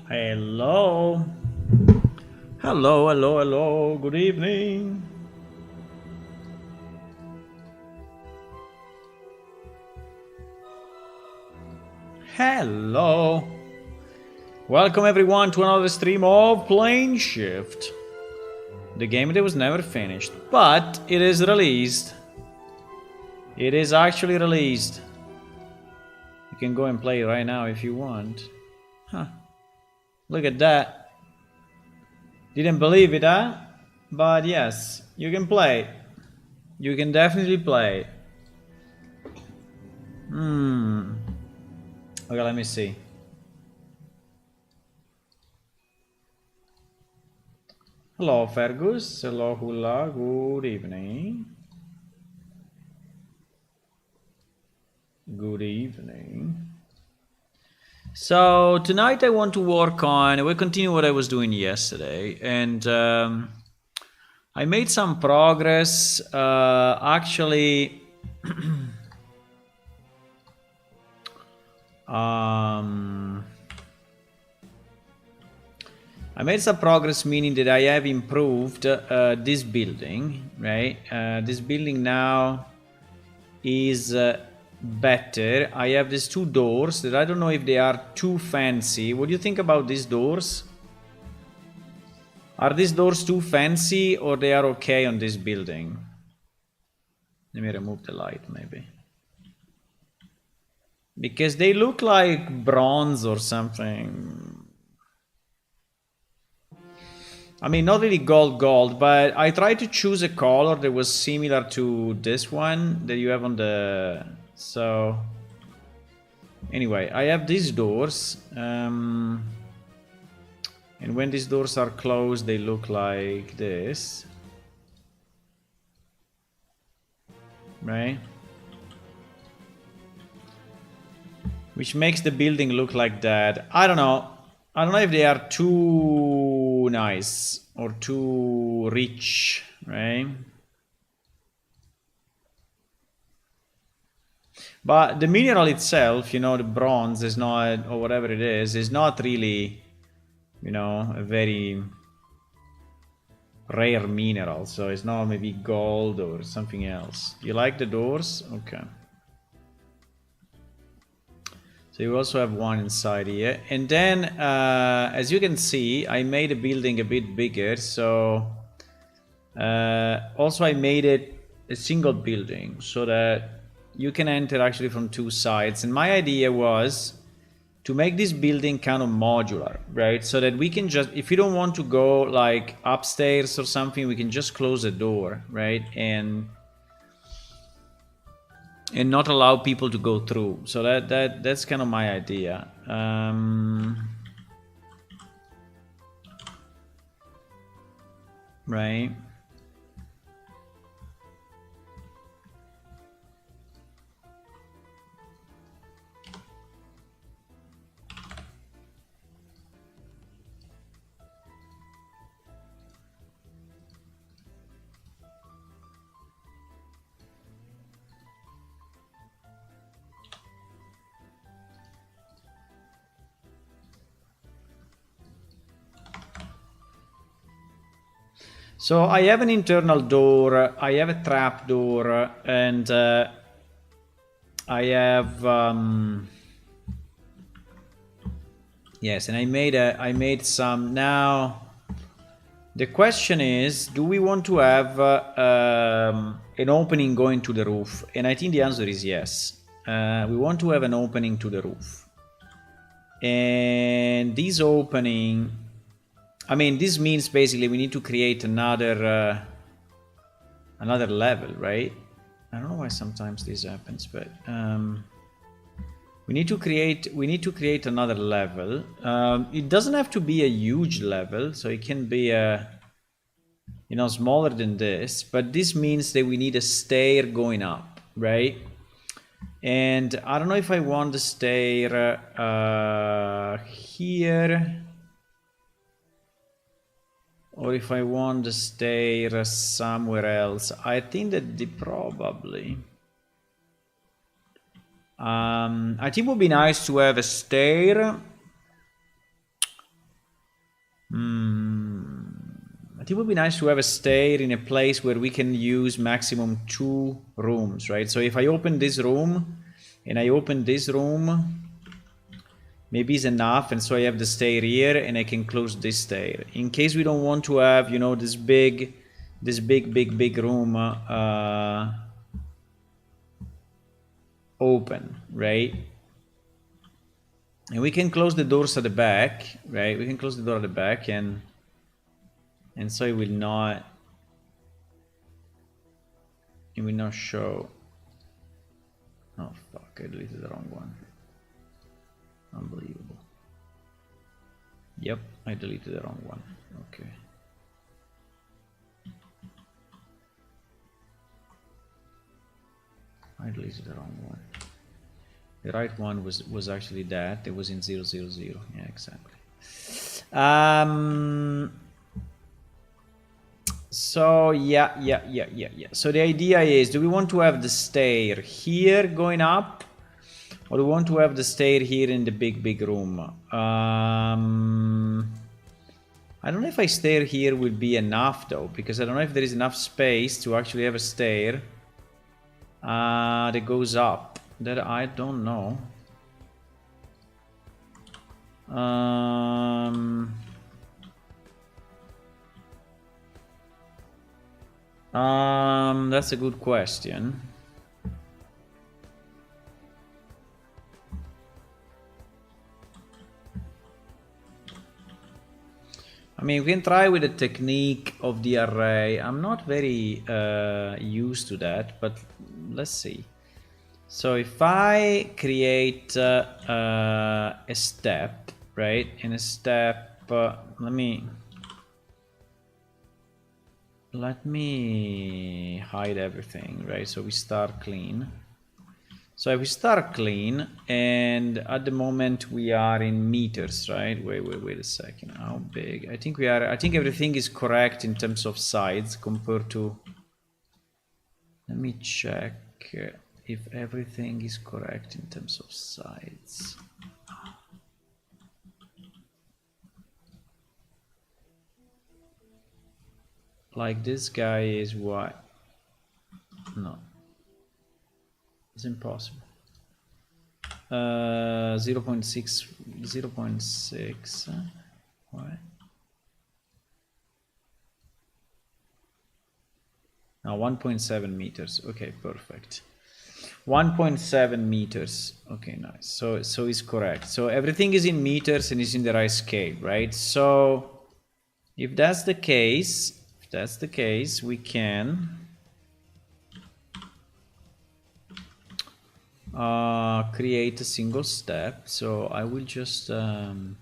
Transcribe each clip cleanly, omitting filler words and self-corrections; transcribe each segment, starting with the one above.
Hello. Hello, hello, hello. Good evening. Hello. Welcome everyone to another stream of Plane Shift. The game that was never finished, but it is released. It is actually released. You can go and play it right now if you want. Huh. Look at that. Didn't believe it, huh? But yes, you can play. You can definitely play. Okay, let me see. Hello, Fergus. Hello, Hula. Good evening. Good evening. So tonight I want to work on. We'll continue what I was doing yesterday, and I made some progress. Actually, I made some progress, meaning that I have improved this building, right? This building now is better. I have these two doors that I don't know if they are too fancy. What do you think about these doors? Are these doors too fancy or they are okay on this building? Let me remove the light maybe. Because they look like bronze or something. I mean, not really gold, but I tried to choose a color that was similar to this one that you have on the... So... Anyway, I have these doors. And when these doors are closed, they look like this. Right? Which makes the building look like that. I don't know. I don't know if they are too nice or too rich, right? But the mineral itself, you know, the bronze is not, or whatever it is not really, you know, a very rare mineral. So it's not maybe gold or something else. You like the doors? Okay. So you also have one inside here. And then, as you can see, I made the building a bit bigger. So also I made it a single building so that you can enter actually from two sides. And my idea was to make this building kind of modular, right? So that we can just, if you don't want to go like upstairs or something, we can just close the door, right? And not allow people to go through. So that's kind of my idea. Right. So I have an internal door, I have a trap door, and I have yes, and I made some. Now the question is, do we want to have an opening going to the roof? And I think the answer is yes. We want to have an opening to the roof, and this opening, I mean, this means basically we need to create another level, right? I don't know why sometimes this happens, but we need to create another level. It doesn't have to be a huge level, so it can be smaller than this, but this means that we need a stair going up, right? And I don't know if I want the stair here, or if I want the stair somewhere else. I think that probably... I think it would be nice to have a stair I think it would be nice to have a stair in a place where we can use maximum 2 rooms, right? So if I open this room and I open this room, maybe it's enough, and so I have the stair here and I can close this stair. In case we don't want to have, you know, this big room open, right? And we can close the doors at the back, right? We can close the door at the back and so it will not show. Oh fuck, I deleted the wrong one. Unbelievable. Yep, I deleted the wrong one. Okay. I deleted the wrong one. The right one was actually that. It was in 000. Yeah, exactly. So yeah. So the idea is, do we want to have the stair here going up, or do we want to have the stair here in the big room? I don't know if a stair here will be enough though, because I don't know if there is enough space to actually have a stair that goes up. That I don't know. That's a good question. I mean, we can try with the technique of the array. I'm not very used to that, but let's see. So if I create a step, right? In a step, let me hide everything, right? So we start clean. So if we start clean, and at the moment we are in meters, right? Wait a second. How big? I think we are. I think everything is correct in terms of size compared to. Let me check if everything is correct in terms of size. Like this guy is what? No. It's impossible. 0.6. What? Now 1.7 meters. Okay, perfect. 1.7 meters. Okay, nice. So it's correct. So everything is in meters and is in the right scale, right? So if that's the case, we can create a single step. So I will just add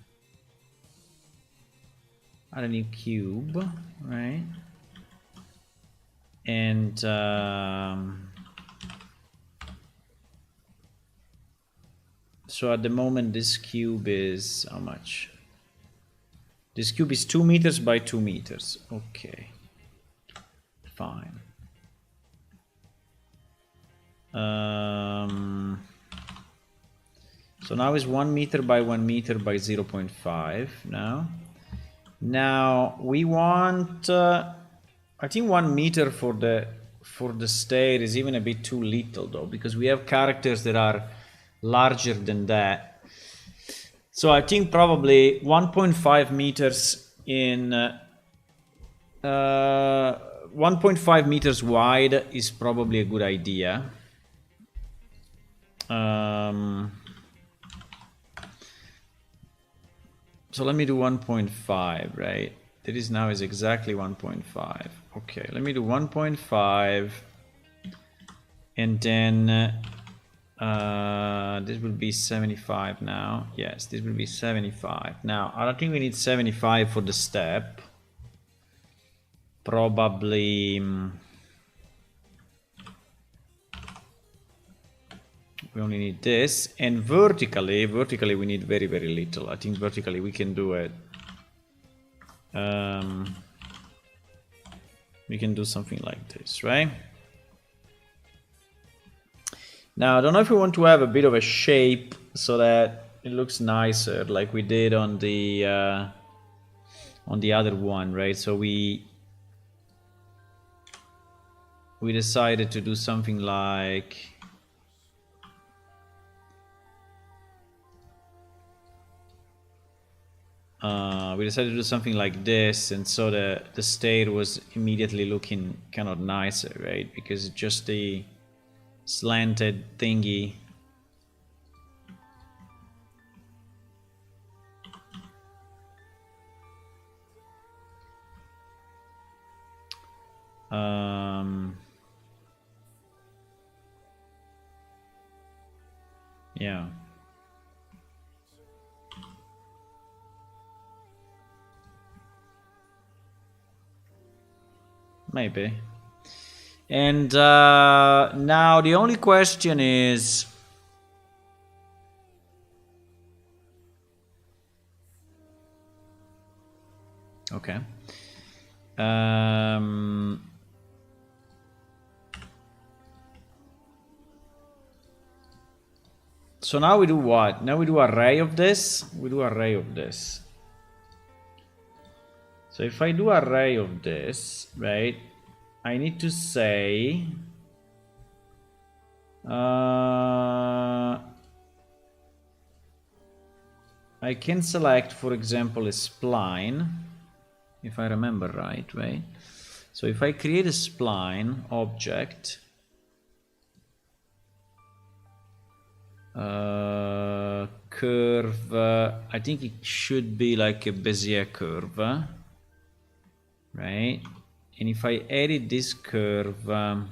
a new cube, right? And so at the moment this cube is how much? This cube is 2 meters by 2 meters. Okay, fine. So now it's 1 meter by 1 meter by 0.5 now we want I think 1 meter for the stair is even a bit too little though, because we have characters that are larger than that. So I think probably 1.5 meters in 1.5 meters wide is probably a good idea. So let me do 1.5, right? That is now is exactly 1.5. Okay, let me do 1.5, and then this will be 75 now. Yes, this will be 75. Now, I don't think we need 75 for the step. Probably we only need this, and vertically we need very little. I think vertically we can do it. We can do something like this, right? Now I don't know if we want to have a bit of a shape so that it looks nicer, like we did on the on the other one, right? So we decided to do something like this, and so the stair was immediately looking kind of nicer, right? Because just the slanted thingy. Yeah. Maybe. And now the only question is, okay. So now we do what? Now we do array of this. We do array of this. So if I do array of this, right, I need to say I can select, for example, a spline, if I remember right? So if I create a spline object, curve, I think it should be like a Bezier curve, right? And if I edit this curve and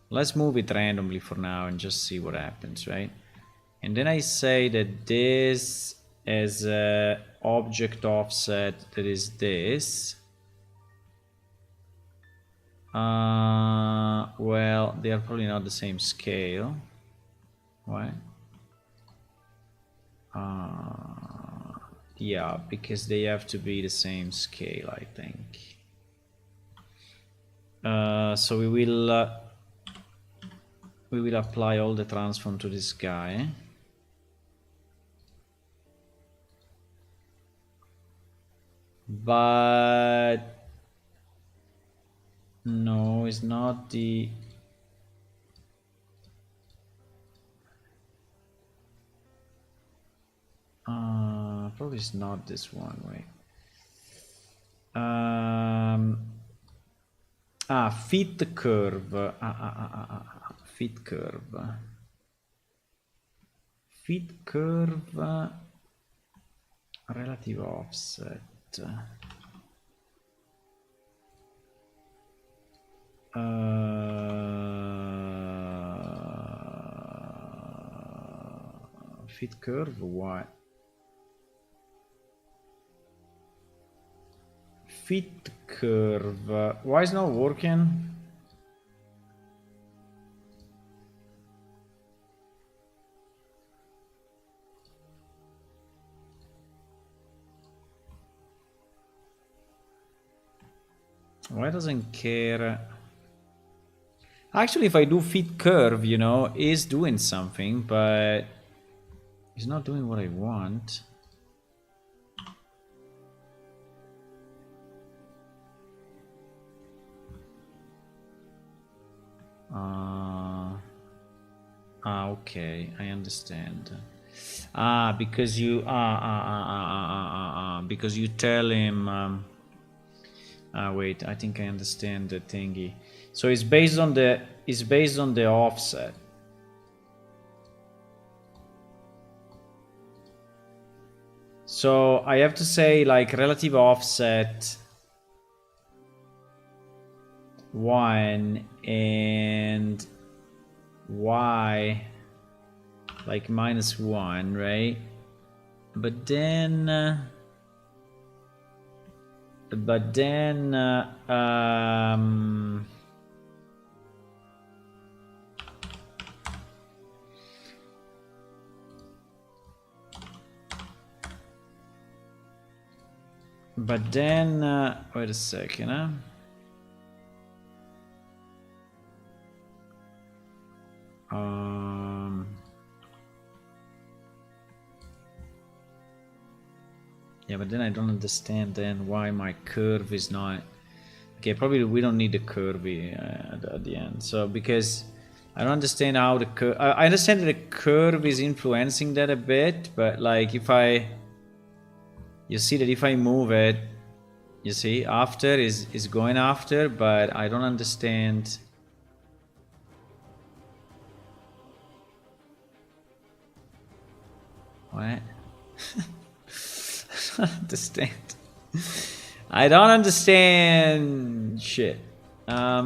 let's move it randomly for now and just see what happens, right? And then I say that this as a object offset that is this. Well, they are probably not the same scale. Why? Yeah, because they have to be the same scale, I think. So we will apply all the transform to this guy. But no, it's not the probably it's not this one, wait. Fit curve. Fit curve. Fit curve. Relative offset. Fit curve, why? Fit curve, why is not working? Why doesn't care? Actually, if I do fit curve, you know, is doing something, but it's not doing what I want. Okay, I understand. Because you because you tell him. Wait, I think I understand the thingy. So it's based on the offset. So I have to say like relative offset 1 and y like -1, right? But then wait a second, Yeah, but then I don't understand then why my curve is not... Okay, probably we don't need the curve at the end. So, because I don't understand how the curve... I understand that the curve is influencing that a bit, but like if I... You see that if I move it, you see, after is going after, but I don't understand... What? I don't understand. I don't understand shit. I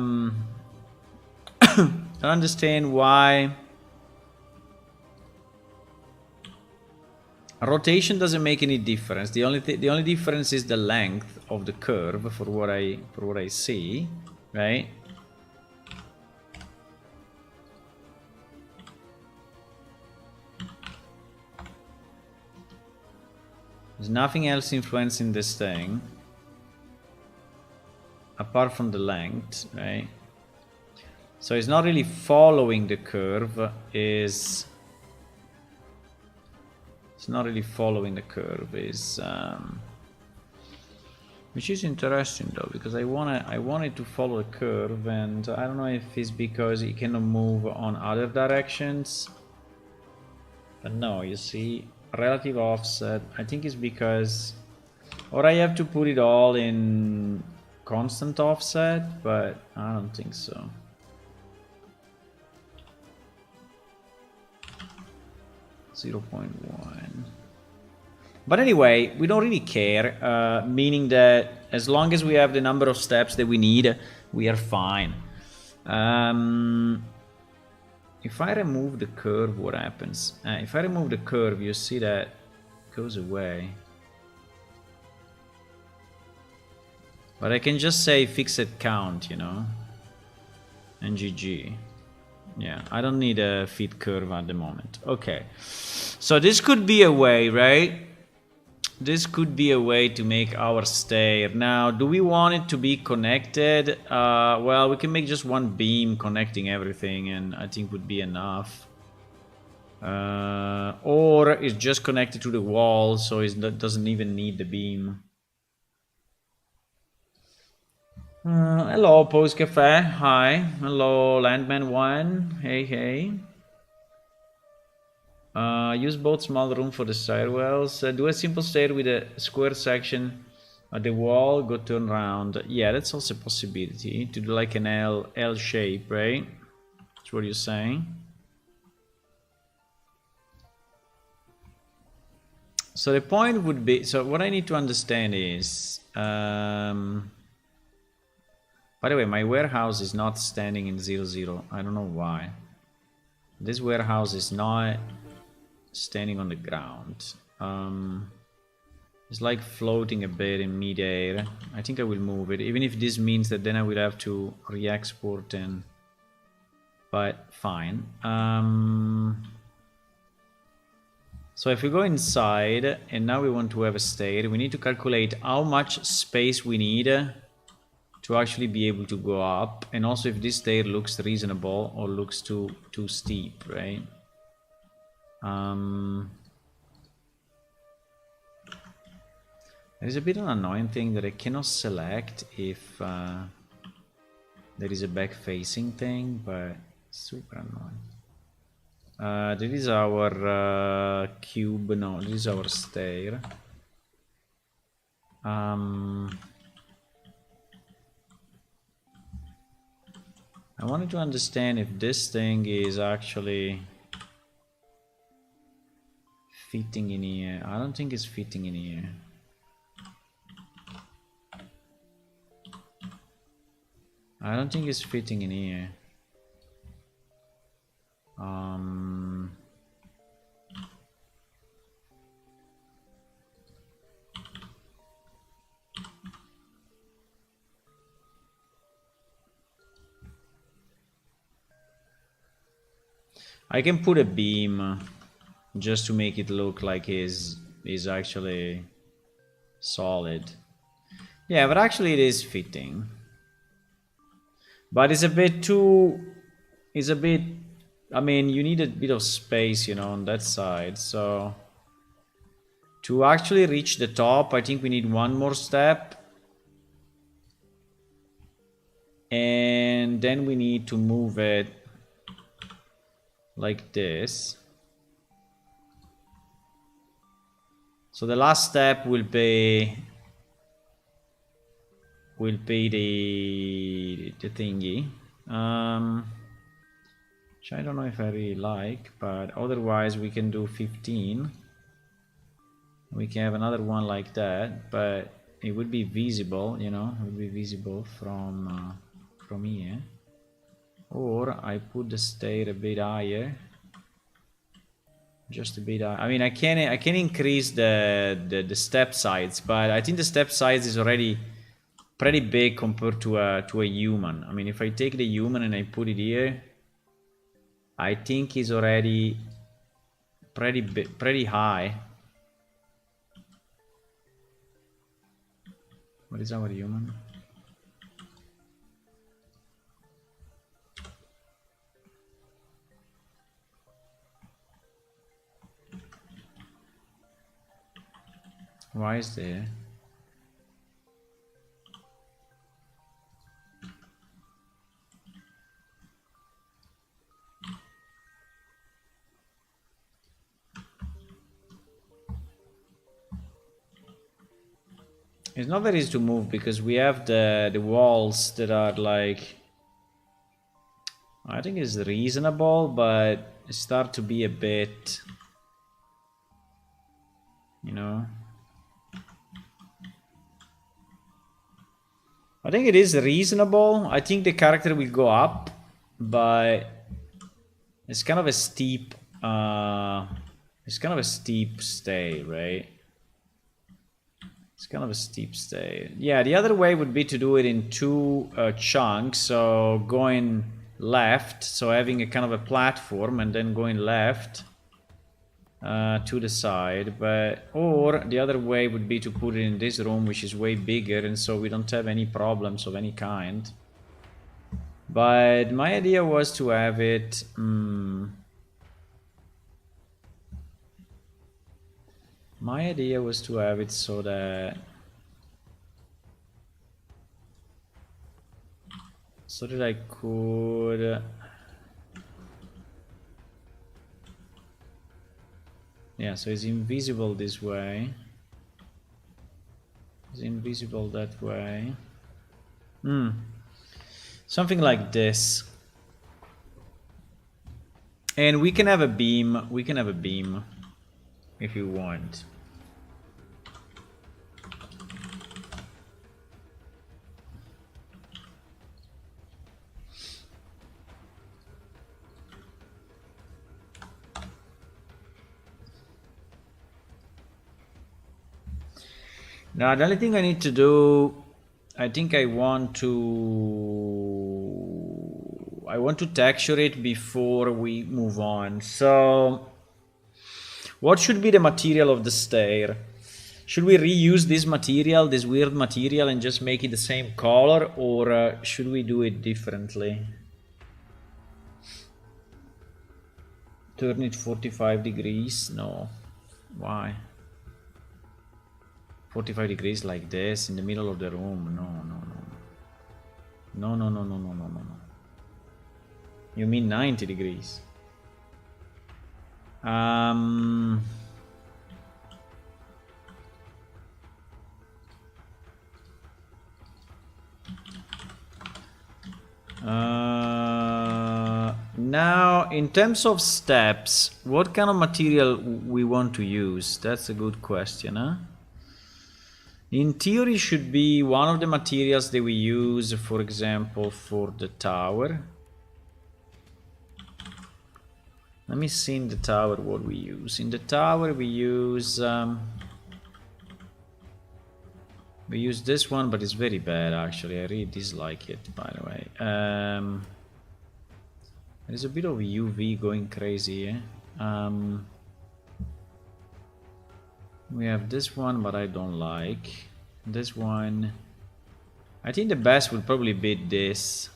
don't understand why rotation doesn't make any difference. The only difference is the length of the curve for what I see, right? There's nothing else influencing this thing apart from the length, right? So it's not really following the curve, it's not really following the curve, which is interesting though, because I want it to follow the curve, and I don't know if it's because it cannot move on other directions. But no, you see, relative offset, I think it's because, or I have to put it all in constant offset, but I don't think so. .1. But anyway, we don't really care, meaning that as long as we have the number of steps that we need, we are fine. If I remove the curve, what happens? If I remove the curve, you see that it goes away. But I can just say fixed count, you know, and GG. Yeah, I don't need a feed curve at the moment. Okay, so this could be a way, right? This could be a way to make our stair. Now, do we want it to be connected? Well, we can make just one beam connecting everything, and I think would be enough. Or it's just connected to the wall, so it doesn't even need the beam. Hello, Post Cafe. Hi. Hello, Landman1. Hey, hey. Use both small room for the stairwells. Do a simple stair with a square section at the wall. Go turn around. Yeah, that's also a possibility. To do like an L shape, right? That's what you're saying. So the point would be... So what I need to understand is... By the way, my warehouse is not standing in 0, 0. I don't know why. This warehouse is not standing on the ground. It's like floating a bit in mid-air. I think I will move it, even if this means that then I will have to re-export and... But fine. So if we go inside, and now we want to have a stair, we need to calculate how much space we need to actually be able to go up, and also if this stair looks reasonable or looks too steep, right? There is a bit of an annoying thing that I cannot select if there is a back-facing thing, but super annoying. This is our cube, no, this is our stair. I wanted to understand if this thing is actually fitting in here. I don't think it's fitting in here. I don't think it's fitting in here. I can put a beam just to make it look like is actually solid. Yeah, but actually it is fitting. But it's a bit too... It's a bit... I mean, you need a bit of space, you know, on that side, so... To actually reach the top, I think we need one more step. And then we need to move it like this. So the last step will be the thingy. Which I don't know if I really like, but otherwise we can do 15. We can have another one like that, but it would be visible, you know, it would be visible from here. Or I put the stair a bit higher, just a bit higher. I mean, I can increase the step size, but I think the step size is already pretty big compared to a human. I mean, if I take the human and I put it here, I think it's already pretty high. What is our human? Why is there? It's not very easy to move because we have the walls that are like, I think it's reasonable, but it start to be a bit, you know. I think it is reasonable. I think the character will go up, but it's kind of a steep stay, right? It's kind of a steep stay. Yeah, the other way would be to do it in two chunks. So going left, so having a kind of a platform and then going left to the side. Or the other way would be to put it in this room, which is way bigger, and so we don't have any problems of any kind. But my idea was to have it... My idea was to have it so that I could yeah, so it's invisible this way. It's invisible that way. Something like this. And we can have a beam. We can have a beam if you want. Now the only thing I need to do, I think I want to texture it before we move on. So what should be the material of the stair? Should we reuse this material, this weird material, and just make it the same color, or should we do it differently? Turn it 45 degrees? No. Why? 45 degrees like this in the middle of the room? No, no, no. No, no, no, no, no, no, no, no. You mean 90 degrees? Now, in terms of steps, what kind of material we want to use? That's a good question, huh? In theory, should be one of the materials that we use, for example, for the tower. Let me see in the tower what we use. In the tower, we use this one, but it's very bad actually. I really dislike it, by the way. There's a bit of UV going crazy here. We have this one, but I don't like. This one. I think the best would probably be this.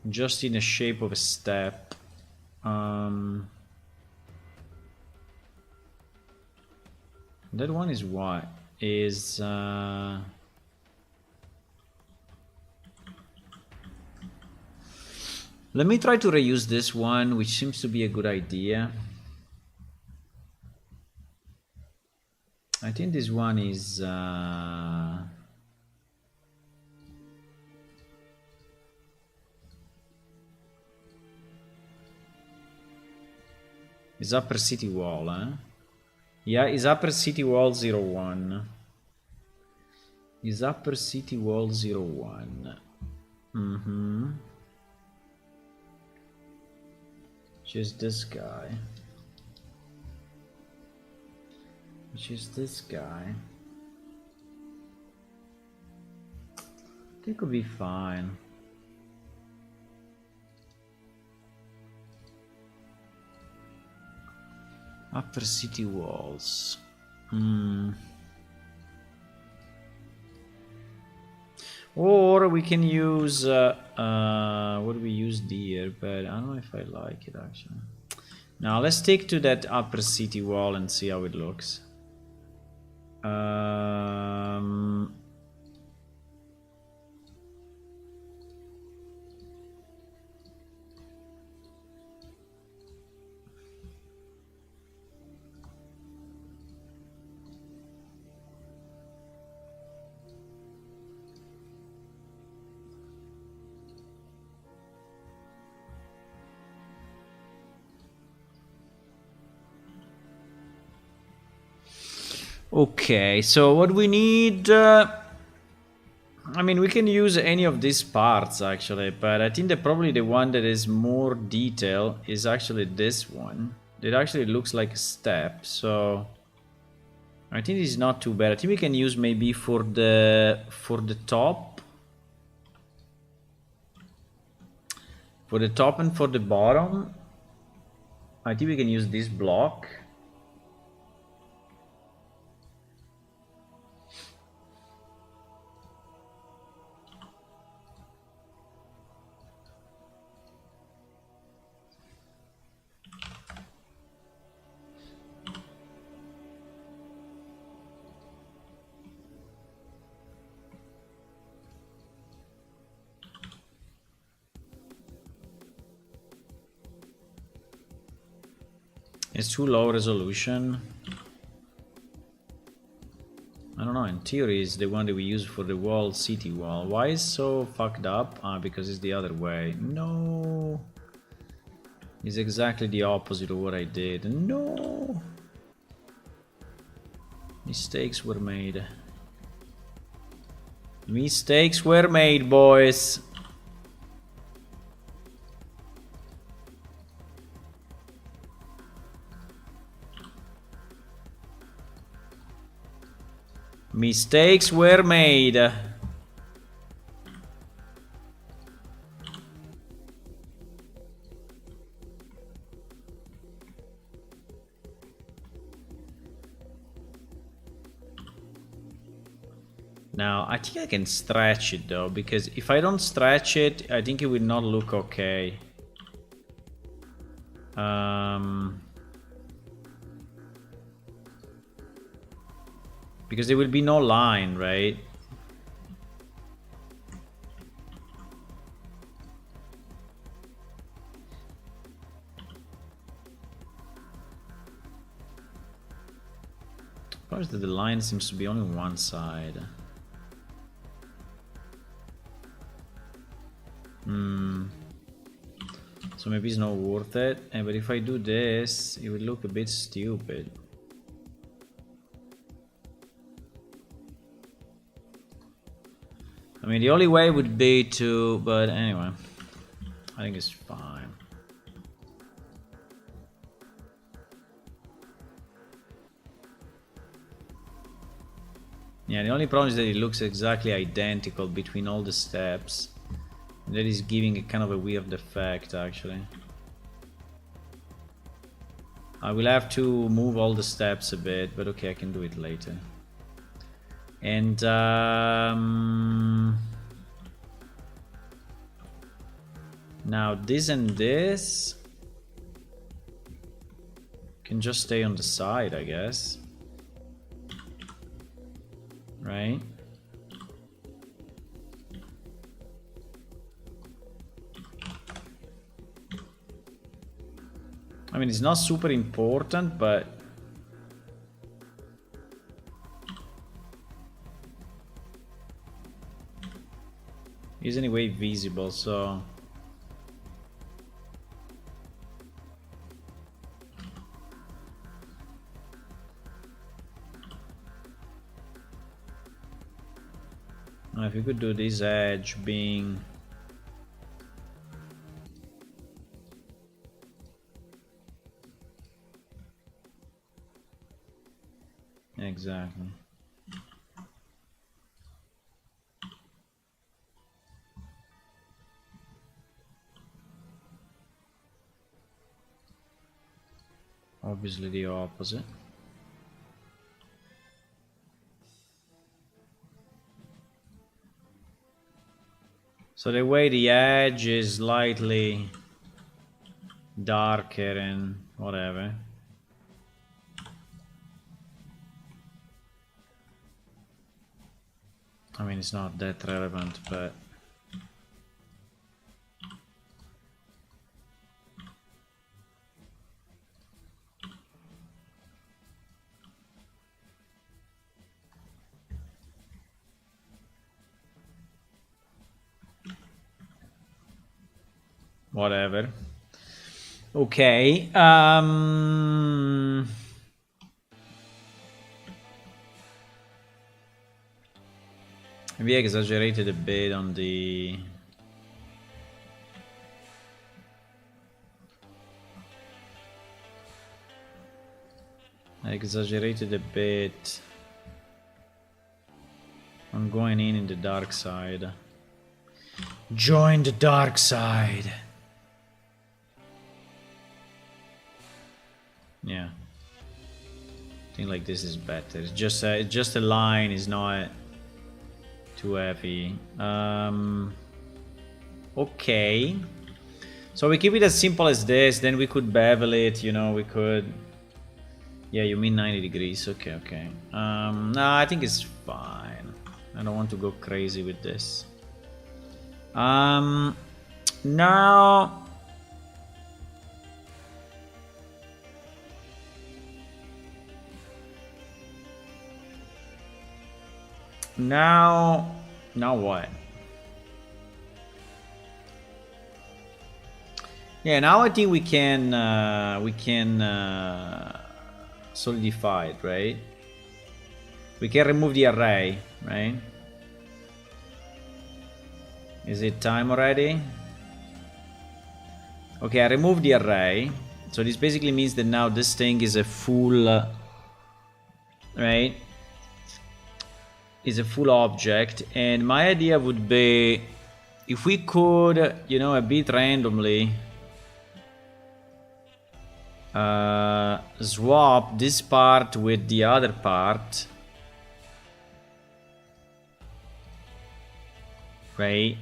Just in the shape of a step. That one is what? Is... Let me try to reuse this one, which seems to be a good idea. I think this one is... is Upper City Wall, eh? Yeah, is Upper City Wall 01. Is Upper City Wall 01. Mm-hmm. Just this guy. Which is this guy. I think it'll be fine. Upper City Walls. Or we can use what do we use there, but I don't know if I like it actually. Now let's stick to that Upper City Wall and see how it looks. Okay, so what we need... I mean, we can use any of these parts actually, but I think that probably the one that is more detail is actually this one. It actually looks like a step, so I think it's not too bad. I think we can use maybe for the top. For the top and for the bottom, I think we can use this block. It's too low resolution. I don't know, in theory it's the one that we use for the wall, city wall. Why is so fucked up? Because it's the other way. No. It's exactly the opposite of what I did. No. Mistakes were made. Mistakes were made, boys. Mistakes were made. Now, I think I can stretch it though, because if I don't stretch it, I think it will not look okay. Because there will be no line, right? Suppose that the line seems to be only on one side. So maybe it's not worth it. But if I do this, it will look a bit stupid. I mean, the only way would be to... But anyway, I think it's fine. Yeah, the only problem is that it looks exactly identical between all the steps. That is giving a kind of a weird effect, actually. I will have to move all the steps a bit, but okay, I can do it later. And now this and this can just stay on the side, I guess. right? I mean, it's not super important, but it's anyway visible, so now if you could do this edge being exactly. Obviously the opposite. So the way the edge is slightly darker and whatever. I mean, it's not that relevant, but whatever. Okay. Maybe I exaggerated a bit on the on going in the dark side. Join the dark side. Yeah. I think like this is better. It's just a line, is not too heavy. Okay. So we keep it as simple as this, then we could bevel it, you know, we could... Yeah, you mean 90 degrees, okay, okay. No, I think it's fine. I don't want to go crazy with this. Now... Now what? Yeah, now I think we can solidify it, right? We can remove the array, right? Is it time already? Okay, I removed the array. So this basically means that now this thing is a full, right? Is a full object. And my idea would be, if we could, you know, a bit randomly swap this part with the other part, right?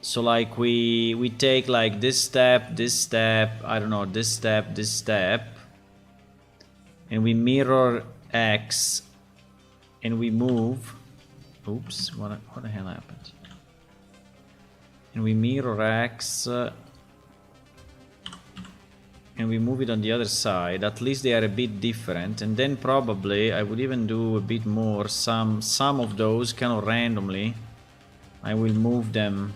So like we take like this step, I don't know, this step, and we mirror X, and we move. Oops, what the hell happened? And we mirror X, and we move it on the other side. At least they are a bit different. And then probably I would even do a bit more. Some of those kind of randomly. I will move them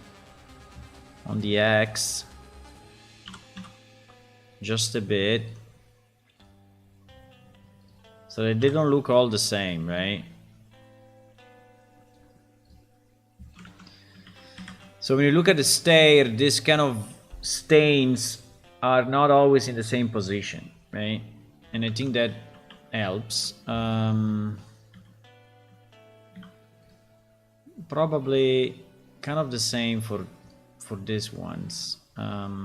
on the X just a bit, so that they don't look all the same, right? So when you look at the stair, this kind of stains are not always in the same position, right? And I think that helps. Probably kind of the same for these ones. I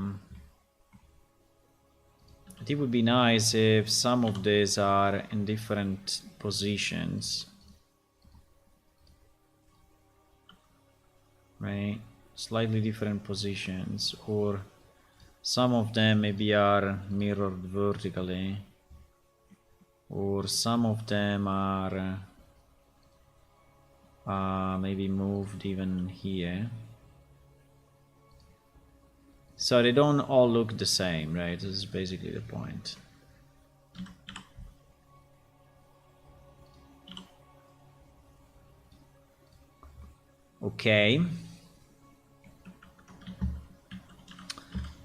think it would be nice if some of these are in different positions, right? Slightly different positions, or some of them maybe are mirrored vertically, or some of them are Maybe moved even here. So they don't all look the same, right? This is basically the point. Okay.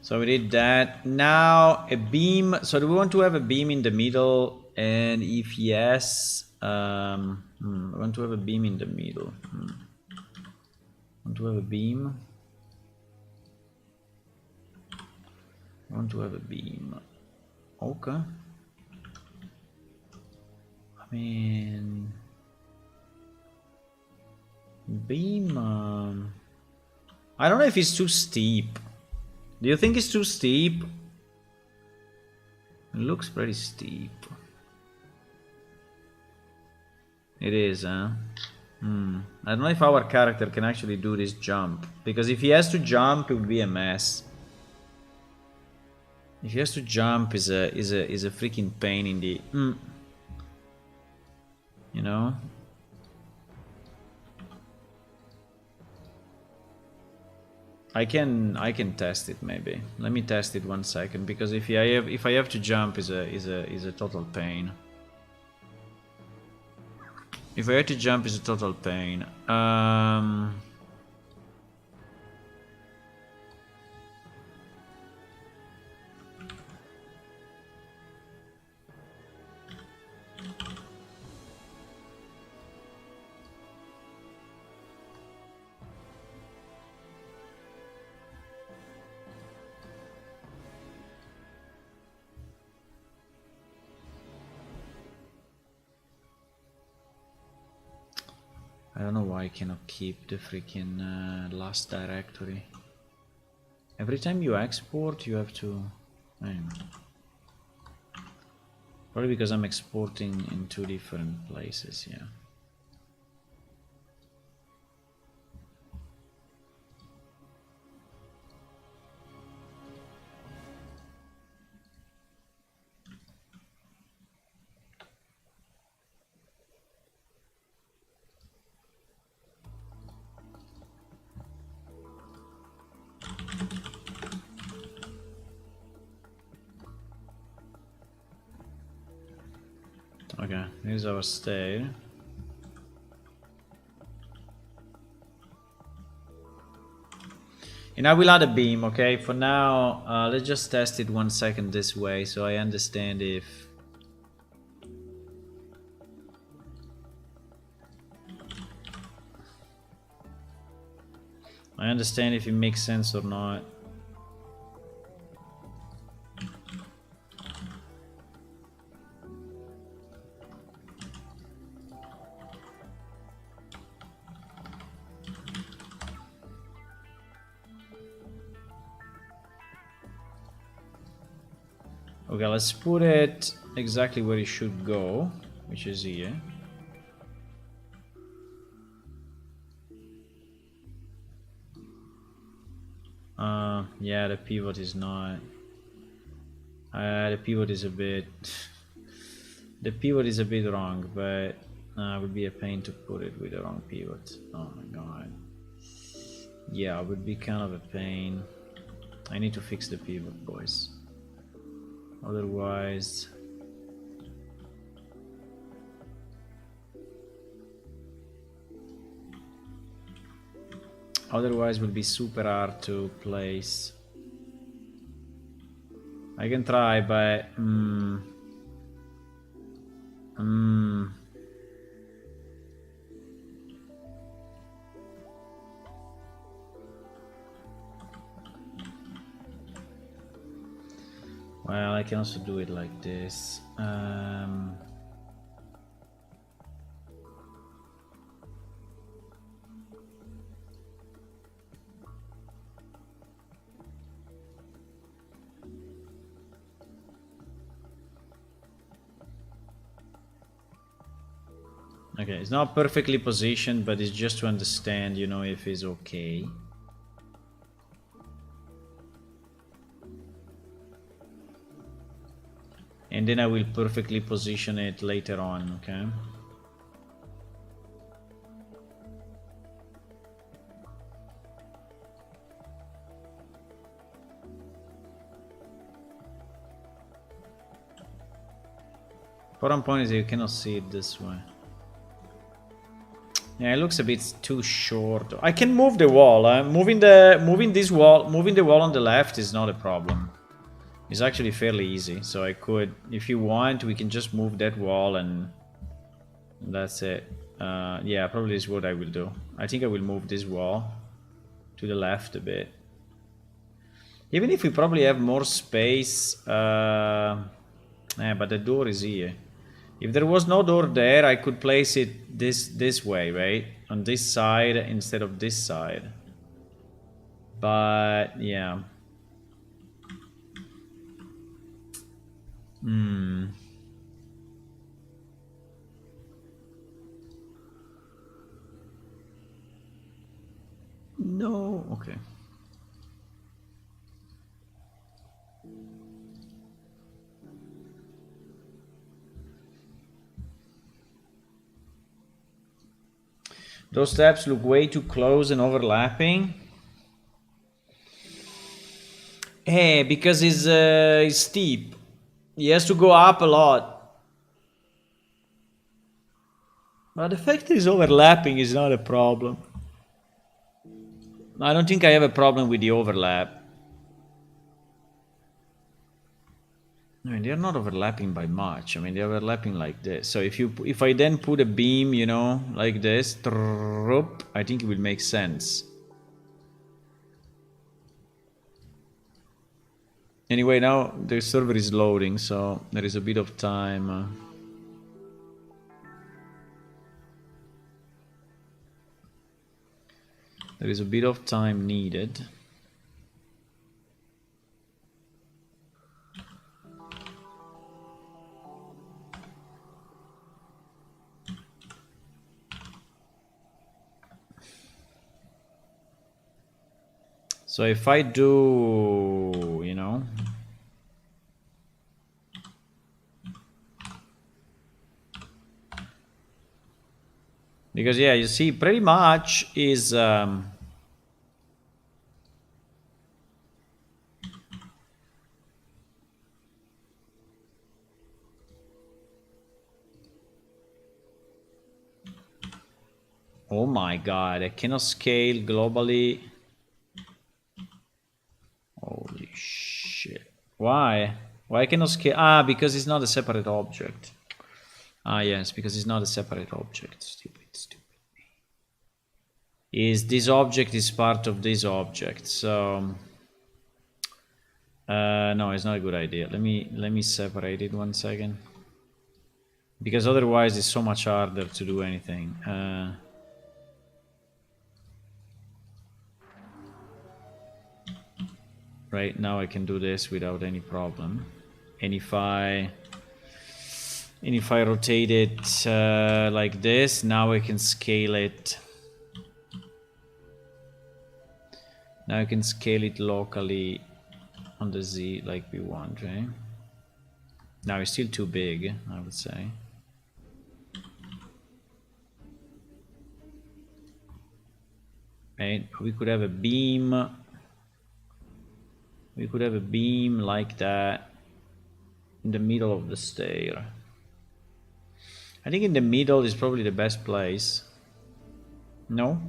So we did that. Now a beam. So do we want to have a beam in the middle? And if yes, we want to have a beam in the middle. Want to have a beam? Want to have a beam? Okay. I mean, beam. I don't know if it's too steep. Do you think it's too steep? It looks pretty steep. It is, huh? I don't know if our character can actually do this jump. Because if he has to jump, it would be a mess. If he has to jump, is a freaking pain in the... You know? I can test it maybe. Let me test it 1 second, because if I have to jump is a total pain. If I have to jump is a total pain. I don't know why I cannot keep the freaking last directory. Every time you export, you have to... I don't know. Probably because I'm exporting in 2 different places, yeah. Okay, here's our stair. And I will add a beam, okay? For now, let's just test it 1 second this way, so I understand if... I understand if it makes sense or not. Okay, let's put it exactly where it should go, which is here. Yeah, the pivot is not... the pivot is a bit... the pivot is a bit wrong, but it would be a pain to put it with the wrong pivot. Oh my god. Yeah, it would be kind of a pain. I need to fix the pivot, boys. Otherwise... Otherwise it would be super hard to place. I can try, but... Well, I can also do it like this. Okay, it's not perfectly positioned, but it's just to understand, you know, if it's okay. And then I will perfectly position it later on, okay? Important point is that you cannot see it this way. Yeah, it looks a bit too short. I can move the wall. Moving the wall on the left is not a problem. It's actually fairly easy. So I could, if you want, we can just move that wall and that's it. Yeah, probably is what I will do. I think I will move this wall to the left a bit. Even if we probably have more space, but the door is here. If there was no door there, I could place it this way, right? On this side instead of this side. But yeah. No, okay. Those steps look way too close and overlapping. Hey, because it's steep. He has to go up a lot. But the fact that it's overlapping is not a problem. I don't think I have a problem with the overlap. I mean, they're not overlapping by much. I mean, they're overlapping like this. So if I then put a beam, you know, like this, I think it will make sense. Anyway, now the server is loading, so there is a bit of time. There is a bit of time needed. So if I do, you know, because yeah, you see, pretty much is oh my god, I cannot scale globally. Holy shit. Why? Why cannot scale? Ah, because it's not a separate object. Ah, yes, because it's not a separate object. Stupid. Is this object is part of this object, so no, it's not a good idea. Let me separate it 1 second, because otherwise it's so much harder to do anything. Right now I can do this without any problem, and if I rotate it like this, now I can scale it. Now I can scale it locally on the Z like we want, right? Now it's still too big, I would say. Right? We could have a beam. We could have a beam like that in the middle of the stair. I think in the middle is probably the best place. No?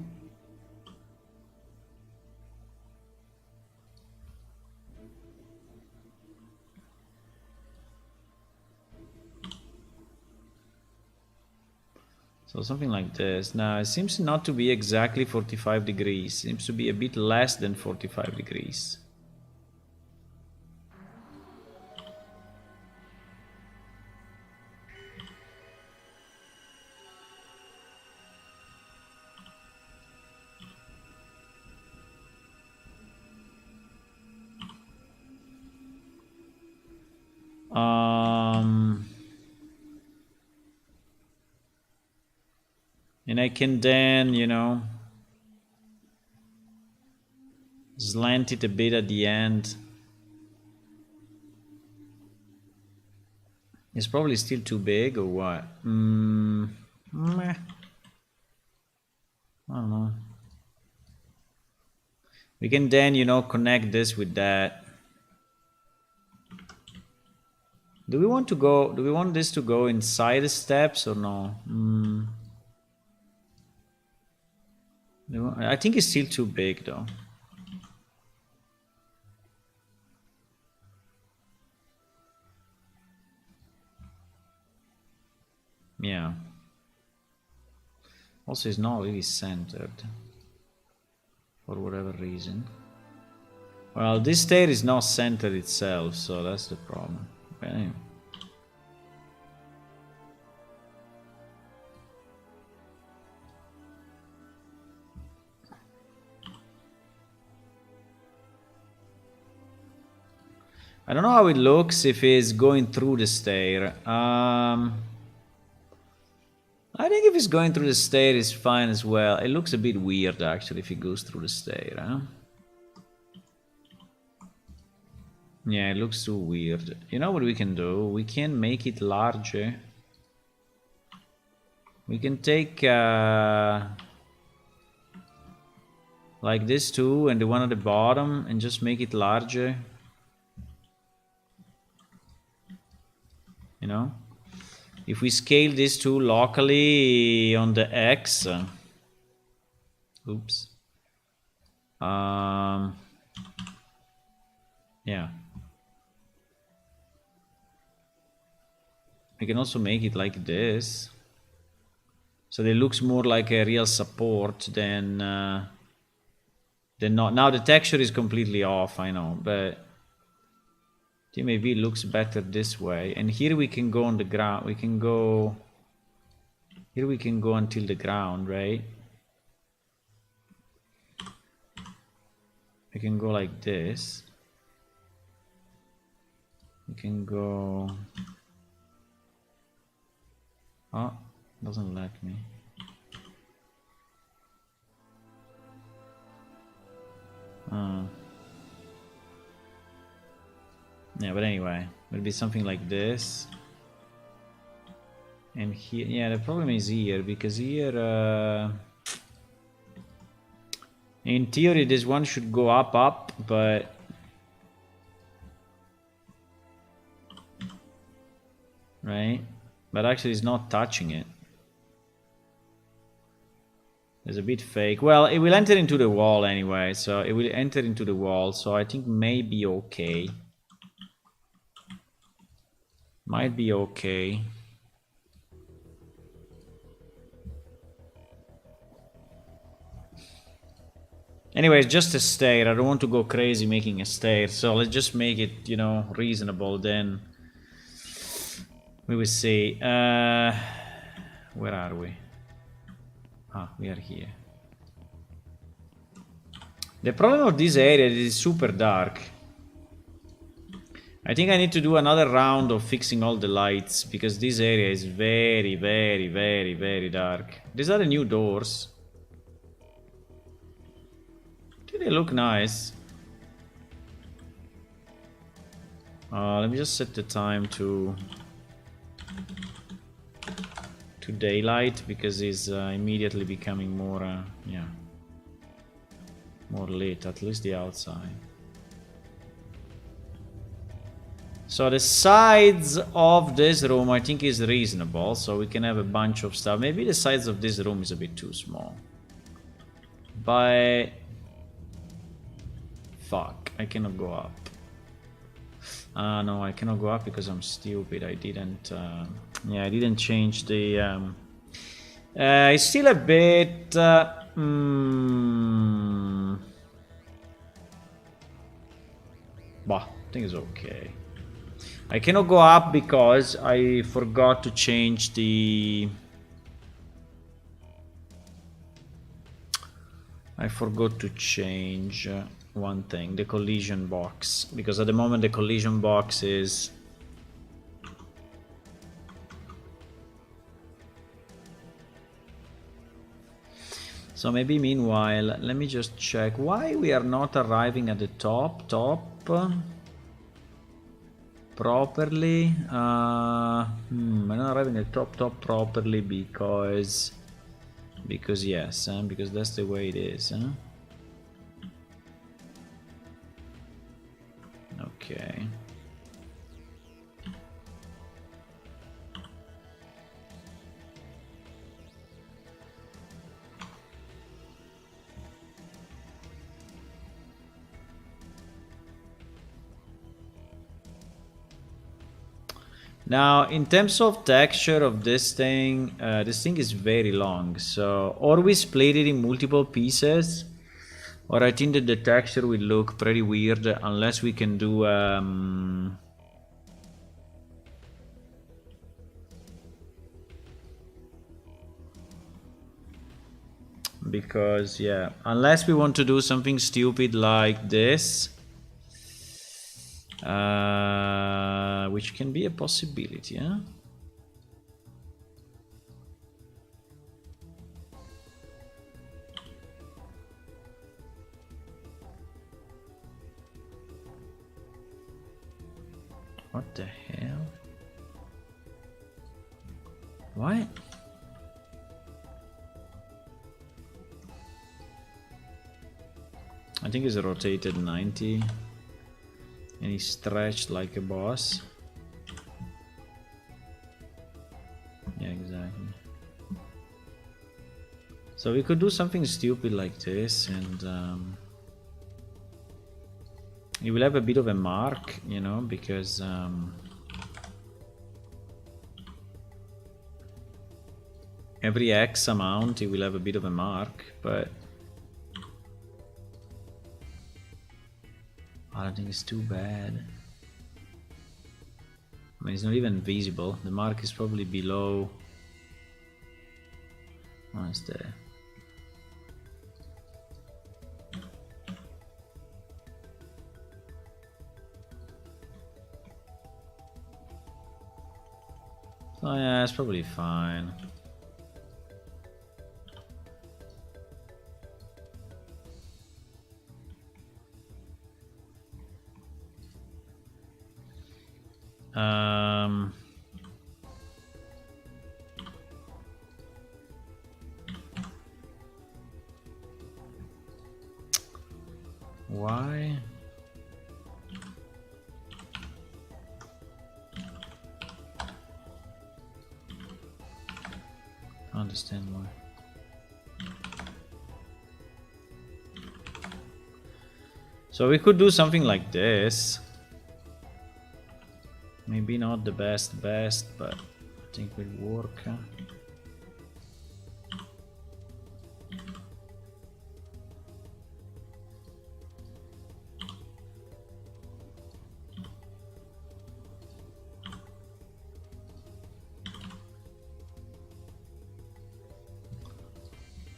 So something like this. Now it seems not to be exactly 45 degrees. It seems to be a bit less than 45 degrees. And I can then, you know, slant it a bit at the end. It's probably still too big or what? Meh. I don't know. We can then, you know, connect this with that. Do we want to go? Do we want this to go inside the steps or no? I think it's still too big though. Yeah. Also, it's not really centered for whatever reason. Well, this stair is not centered itself, so that's the problem. But anyway. I don't know how it looks if it's going through the stair. I think if it's going through the stair, it's fine as well. It looks a bit weird, actually, if it goes through the stair, huh? Yeah, it looks too weird. You know what we can do? We can make it larger. We can take like this too, and the one at the bottom, and just make it larger. You know? If we scale these two locally on the X, oops. Yeah. We can also make it like this, so it looks more like a real support than not. Now the texture is completely off, I know, but I think maybe it looks better this way. And here we can go on the ground. We can go here. We can go until the ground, right? We can go like this. We can go. Oh, doesn't let me. Yeah, but anyway, it'll be something like this. And here, yeah, the problem is here, because here, in theory, this one should go up, but right? But actually, it's not touching it. It's a bit fake. Well, it will enter into the wall anyway, so it will enter into the wall, so I think maybe okay. Might be okay. Anyways, just a stair. I don't want to go crazy making a stair, so let's just make it, you know, reasonable. Then we will see. Where are we? Ah, we are here. The problem of this area is it's super dark. I think I need to do another round of fixing all the lights, because this area is very, very, very, very dark. These are the new doors. Do they look nice? Let me just set the time to daylight, because it's immediately becoming more, yeah, more lit, at least the outside. So the sides of this room I think is reasonable, so we can have a bunch of stuff. Maybe the sides of this room is a bit too small. But fuck, I cannot go up. No, I cannot go up because I'm stupid. I didn't yeah, I didn't change the it's still a bit but I think it's okay. I cannot go up because I forgot to change the... I forgot to change one thing, the collision box. Because at the moment the collision box is... So maybe meanwhile, let me just check why we are not arriving at the top properly. I'm not arriving at the top properly because yes, because that's the way it is. Okay. Now, in terms of texture of this thing is very long. So, or we split it in multiple pieces, or I think that the texture will look pretty weird unless we can do because yeah, unless we want to do something stupid like this, which can be a possibility, huh? What the hell? What? I think it's rotated 90 and he's stretched like a boss. Yeah, exactly. So we could do something stupid like this, and it will have a bit of a mark, you know, because every X amount it will have a bit of a mark, but I don't think it's too bad. I mean, it's not even visible. The mark is probably below. Oh, it's there. Oh yeah, it's probably fine. Why? I understand why. So we could do something like this. Maybe not the best, but I think will work.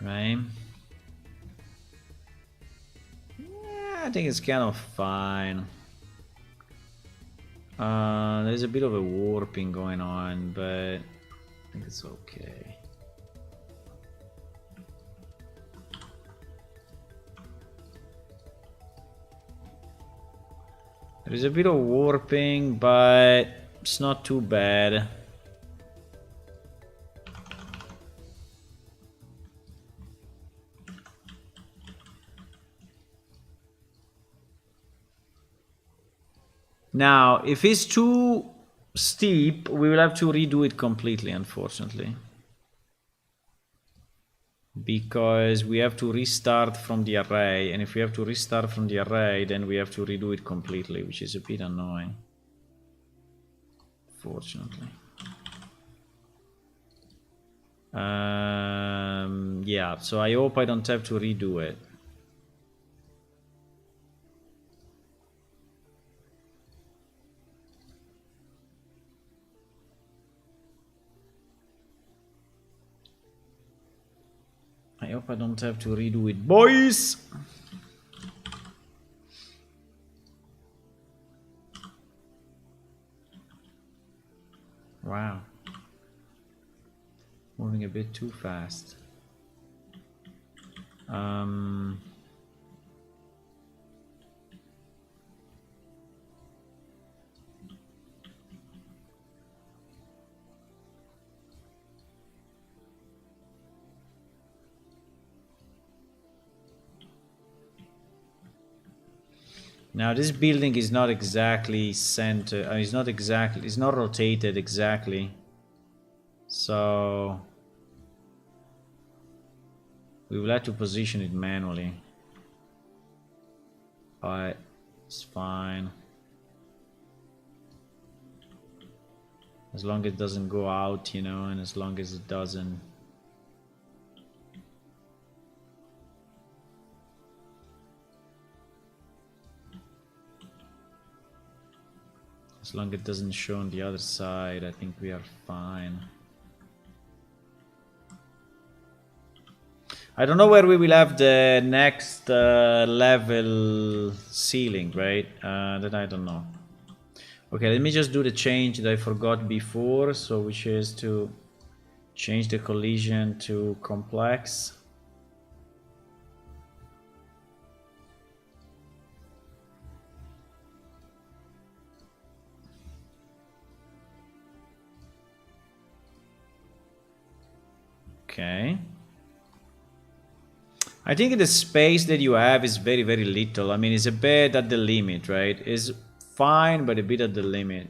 Right? Yeah, I think it's kind of fine. There's a bit of a warping going on, but I think it's okay. There's a bit of warping, but it's not too bad. Now, if it's too steep, we will have to redo it completely, unfortunately. Because we have to restart from the array, and if we have to restart from the array, then we have to redo it completely, which is a bit annoying. Fortunately. Yeah, so I hope I don't have to redo it. I hope I don't have to redo it, boys! Wow. Moving a bit too fast. Now this building is not exactly center. It's not rotated exactly. So we will have to position it manually. But it's fine. As long as it doesn't go out, you know, and as long as it doesn't... As long as it doesn't show on the other side, I think we are fine. I don't know where we will have the next level ceiling, right? That I don't know. Okay, let me just do the change that I forgot before, so which is to change the collision to complex. Okay. I think the space that you have is very, very little. I mean, it's a bit at the limit, right? It's fine, but a bit at the limit.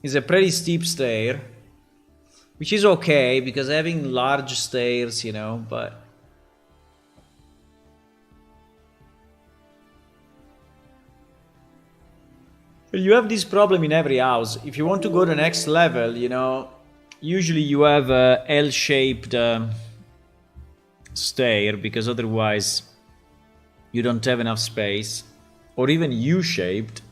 It's a pretty steep stair, which is okay because having large stairs, you know, but you have this problem in every house. If you want to go to the next level, you know, usually you have a L-shaped stair because otherwise you don't have enough space, or even U-shaped.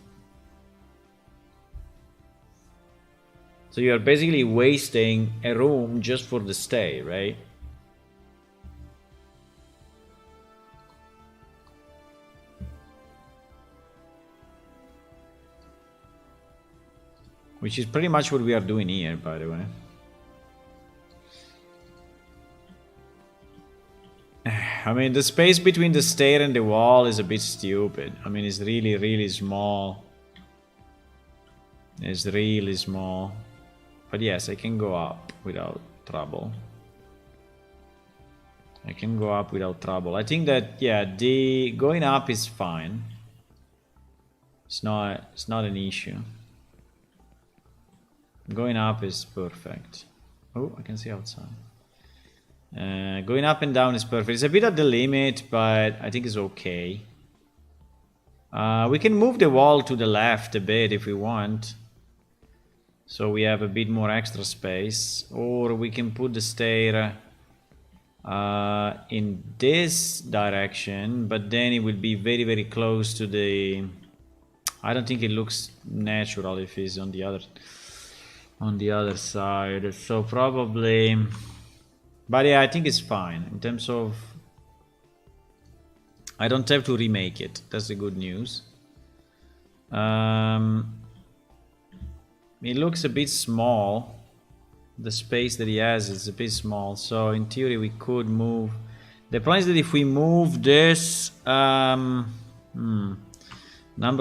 So you are basically wasting a room just for the stay, right? Which is pretty much what we are doing here, by the way. I mean, the space between the stair and the wall is a bit stupid. I mean, it's really, really small. It's really small. But yes, I can go up without trouble. I can go up without trouble. I think that, yeah, the going up is fine. It's not an issue. Going up is perfect. Oh, I can see outside. Going up and down is perfect. It's a bit at the limit, but I think it's okay. We can move the wall to the left a bit if we want. So we have a bit more extra space. Or we can put the stair in this direction, but then it will be very, very close to the... I don't think it looks natural if it's on the other side. So probably... But yeah, I think it's fine in terms of... I don't have to remake it. That's the good news. It looks a bit small. The space that he has is a bit small. So in theory we could move... The problem is that if we move this... number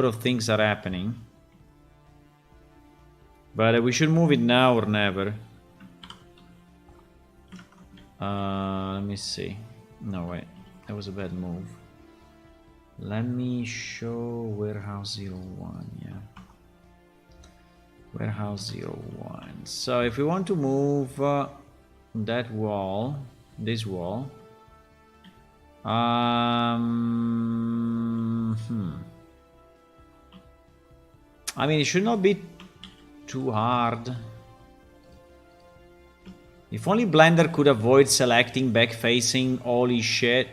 of things are happening. But we should move it now or never. Let me see. No, wait. That was a bad move. Let me show warehouse 01, yeah. Warehouse 01. So if we want to move that wall, this wall. I mean, it should not be too hard. If only Blender could avoid selecting back-facing, holy shit.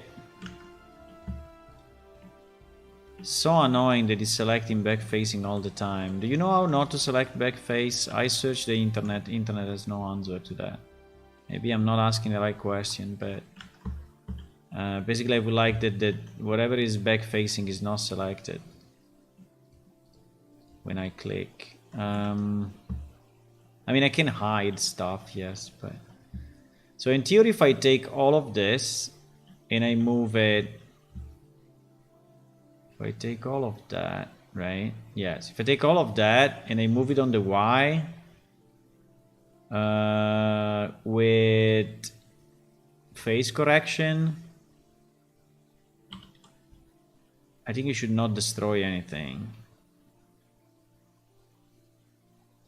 So annoying that it's selecting back-facing all the time. Do you know how not to select back-face? I searched the internet. Internet has no answer to that. Maybe I'm not asking the right question, but... basically I would like that whatever is back-facing is not selected. When I click. I mean, I can hide stuff, yes, but... So in theory, if I take all of this and I move it... If I take all of that, right? Yes, if I take all of that and I move it on the Y... with face correction... I think you should not destroy anything.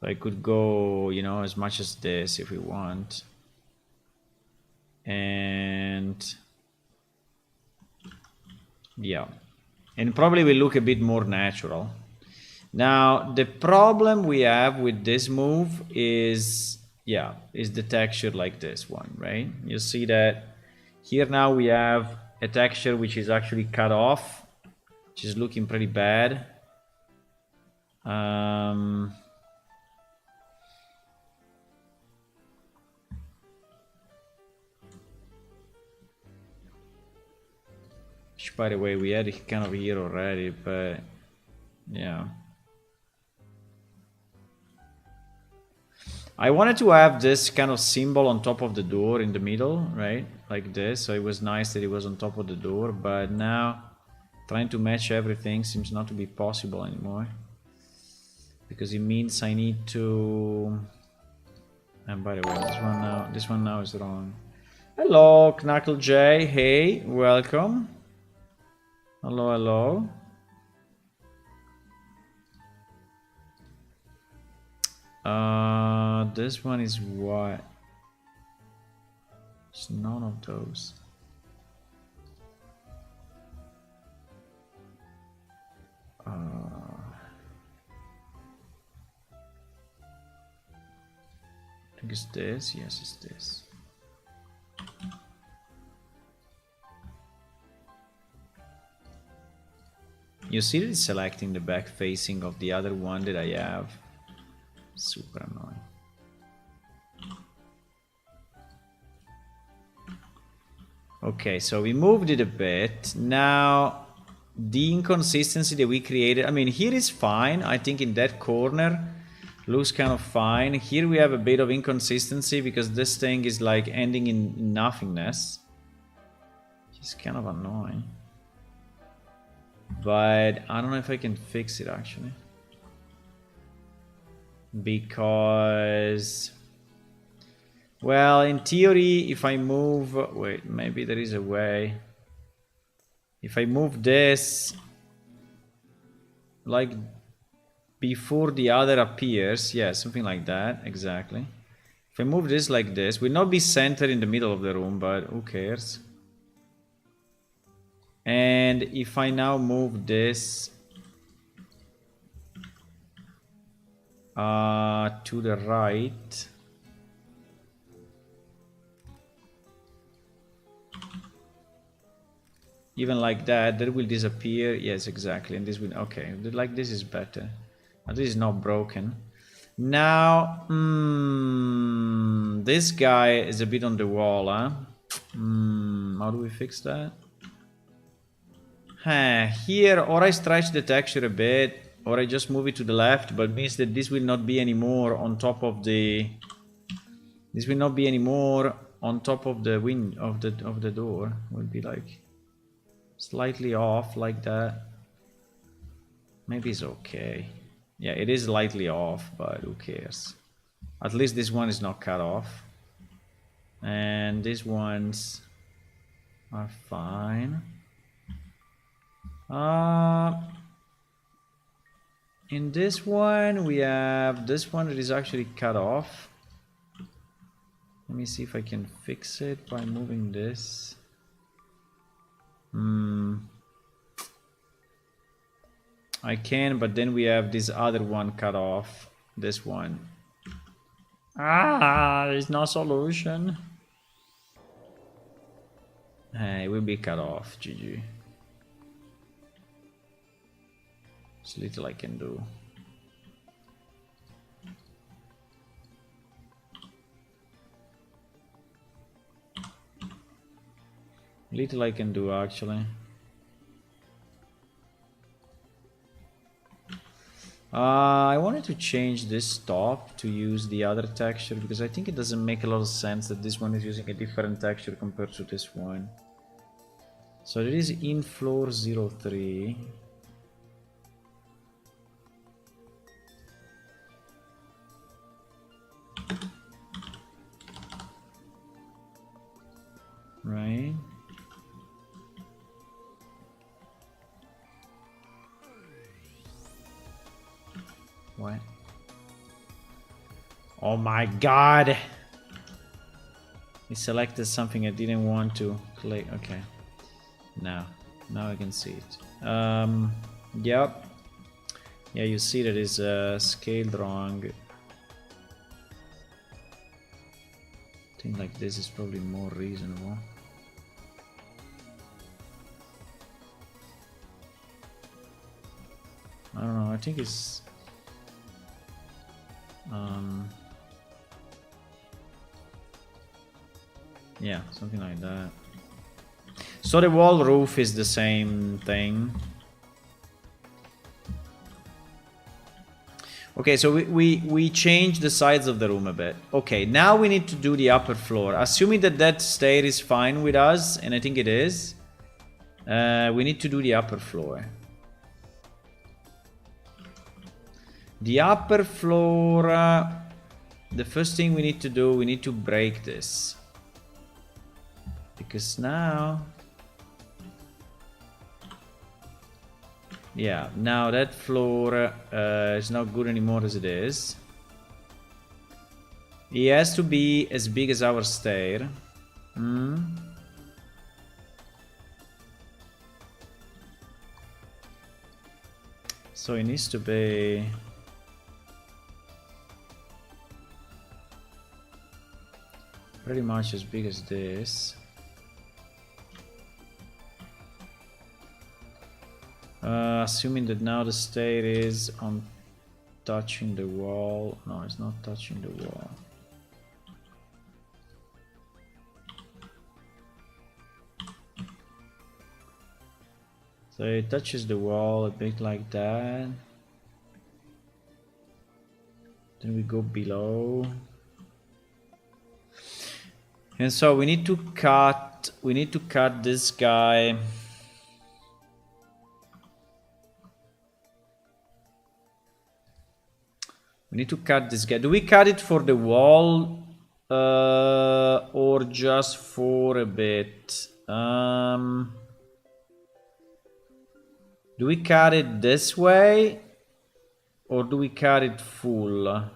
I could go, you know, as much as this if we want. And yeah, and probably will look a bit more natural. Now the problem we have with this move is, yeah, is the texture like this one, right? You see that here now we have a texture which is actually cut off, which is looking pretty bad. Which, by the way, we had it kind of here already, but yeah. I wanted to have this kind of symbol on top of the door in the middle, right? Like this, so it was nice that it was on top of the door, but now trying to match everything seems not to be possible anymore. Because it means I need to... And by the way, this one now is wrong. Hello, Knuckle J. Hey, welcome. Hello, hello. This one is what? It's none of those. I think it's this. Yes, it's this. You see that it's selecting the back facing of the other one that I have. Super annoying. Okay, so we moved it a bit. Now, the inconsistency that we created, I mean, here is fine. I think in that corner looks kind of fine. Here we have a bit of inconsistency because this thing is like ending in nothingness. It's kind of annoying. But I don't know if I can fix it actually. Because... well, in theory, if I move... wait, maybe there is a way. If I move this... like... before the other appears... yeah, something like that, exactly. If I move this like this... will not be centered in the middle of the room, but who cares? And if I now move this... to the right... even like that, that will disappear. Yes, exactly. And this will... okay, like this is better. At least it's not broken. Now, this guy is a bit on the wall, huh? How do we fix that? Here, or I stretch the texture a bit, or I just move it to the left, but means that this will not be anymore on top of the... this will not be anymore on top of the of the door. It will be like... slightly off like that. Maybe it's okay. Yeah, it is slightly off, but who cares? At least this one is not cut off. And these ones are fine. In this one, we have this one that is actually cut off. Let me see if I can fix it by moving this. I can, but then we have this other one cut off. This one. There's no solution. It will be cut off. GG. There's little I can do. Little I can do actually. I wanted to change this top to use the other texture because I think it doesn't make a lot of sense that this one is using a different texture compared to this one. So there is in floor 03. Right. What? Oh my god! He selected something I didn't want to click. Okay. Now I can see it. Yep. Yeah, you see that is scaled wrong. I think like this is probably more reasonable. I don't know, I think it's yeah, something like that. So the wall roof is the same thing. Okay, so we changed the sides of the room a bit. Okay, now we need to do the upper floor. Assuming that stair is fine with us, and I think it is, we need to do the upper floor. The upper floor, the first thing we need to do, we need to break this. Because now... yeah, now that floor is not good anymore as it is. It has to be as big as our stair. So it needs to be... pretty much as big as this. Assuming that now the stair is on touching the wall. No, it's not touching the wall. So it touches the wall a bit like that. Then we go below. And so we need to cut this guy. We need to cut this guy. Do we cut it for the wall or just for a bit? Do we cut it this way or do we cut it full?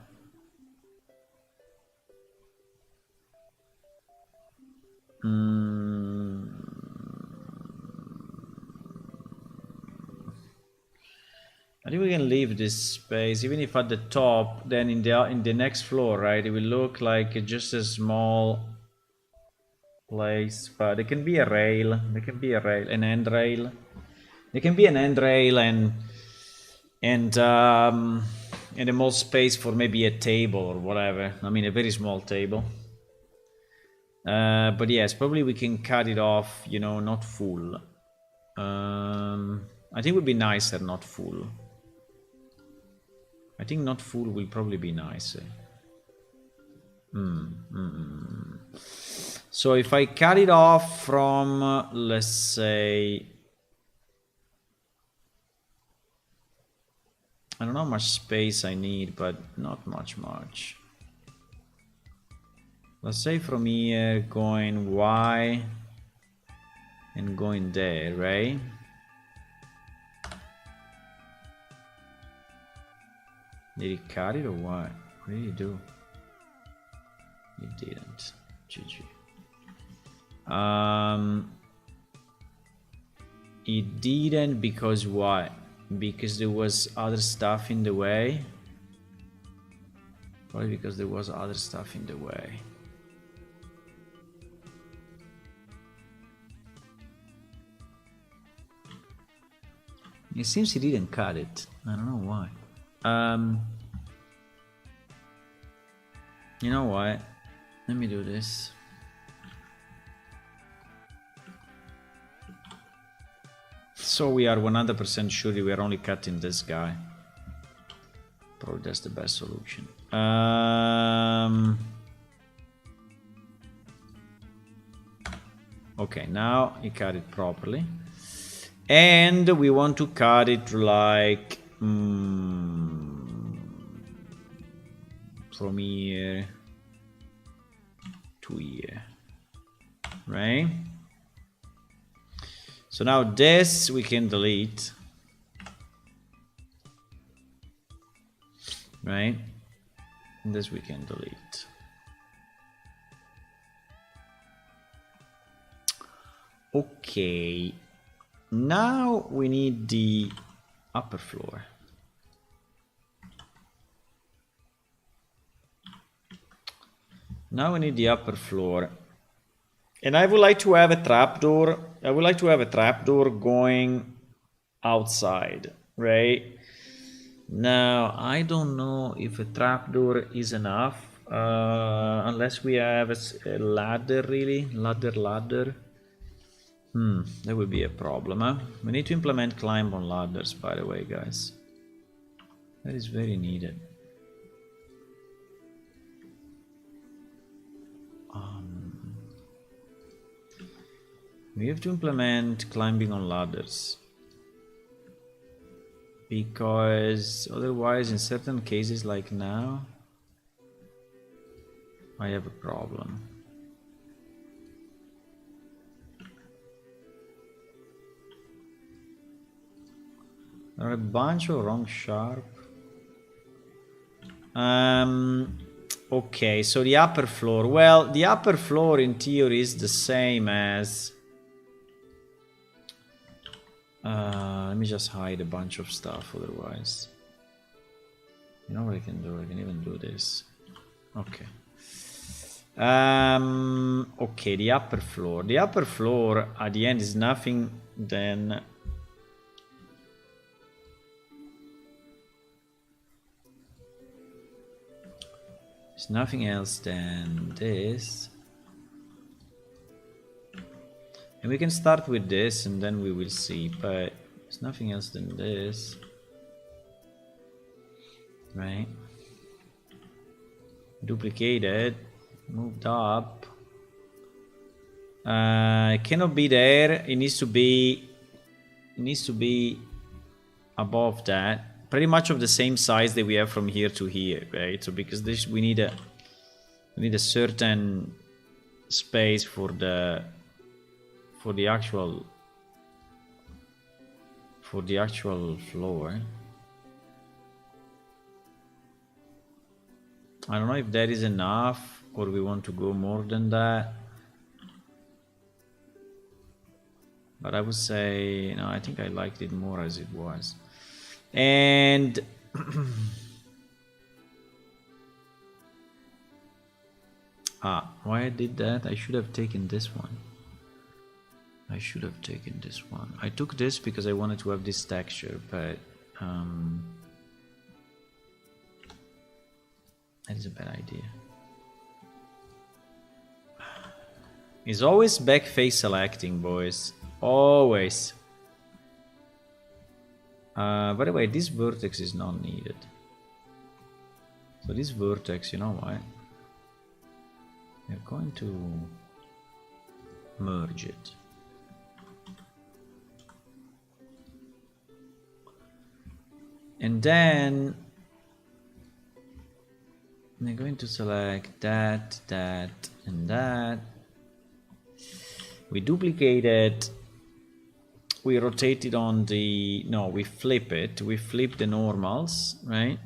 I think we can leave this space, even if at the top, then in the next floor, right? It will look like just a small place, but it can be a rail. There can be a rail, an end rail. There can be an end rail and a more space for maybe a table or whatever. I mean, a very small table. But yes, probably we can cut it off, you know, not full. I think it would be nicer not full. I think not full will probably be nicer. So if I cut it off from, let's say... I don't know how much space I need, but not much. Let's say from here, going Y and going there, right? Did he cut it or what? What did he do? He didn't. GG. He didn't because what? Because there was other stuff in the way? Probably because there was other stuff in the way. It seems he didn't cut it. I don't know why. You know what? Let me do this. So we are 100% sure we are only cutting this guy. Probably that's the best solution. Okay, now he cut it properly. And we want to cut it like from here to here, right? So now this we can delete, right? This we can delete. Okay. Now we need the upper floor. Now we need the upper floor. And I would like to have a trapdoor. I would like to have a trapdoor going outside, right? Now, I don't know if a trapdoor is enough, unless we have a ladder, really. Ladder. That would be a problem, huh? We need to implement climb on ladders, by the way, guys. That is very needed. We have to implement climbing on ladders. Because otherwise, in certain cases like now, I have a problem. There are a bunch of wrong sharp. Okay, so the upper floor. Well, the upper floor in theory is the same as... let me just hide a bunch of stuff otherwise. You know what I can do? I can even do this. Okay. Okay, the upper floor. The upper floor at the end is nothing than... It's nothing else than this. And we can start with this and then we will see, but it's nothing else than this. Right? Duplicated, moved up. It cannot be there. It needs to be above that. Pretty much of the same size that we have from here to here, right? So because this we need a certain space for the actual floor. I don't know if that is enough or we want to go more than that. But I would say, no, I think I liked it more as it was. And why I did that? I should have taken this one. I took this because I wanted to have this texture, but that is a bad idea. It's always back face selecting, boys. Always. By the way, this vertex is not needed. So this vertex, you know what? We're going to merge it. And then we're going to select that, and that. We duplicate it. We rotate it on the... No, we flip it. We flip the normals, right?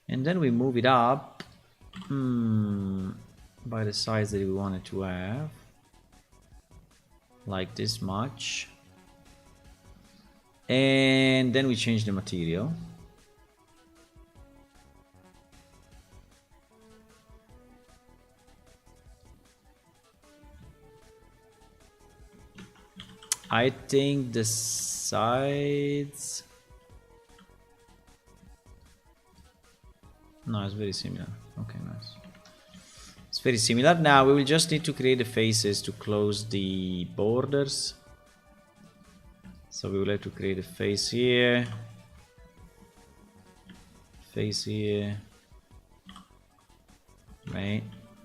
And then we move it up by the size that we want it to have. Like this much. And then we change the material. I think the sides... No, it's very similar. Okay, nice. It's very similar. Now we will just need to create the faces to close the borders. So we will have to create a face here. Face here. Right?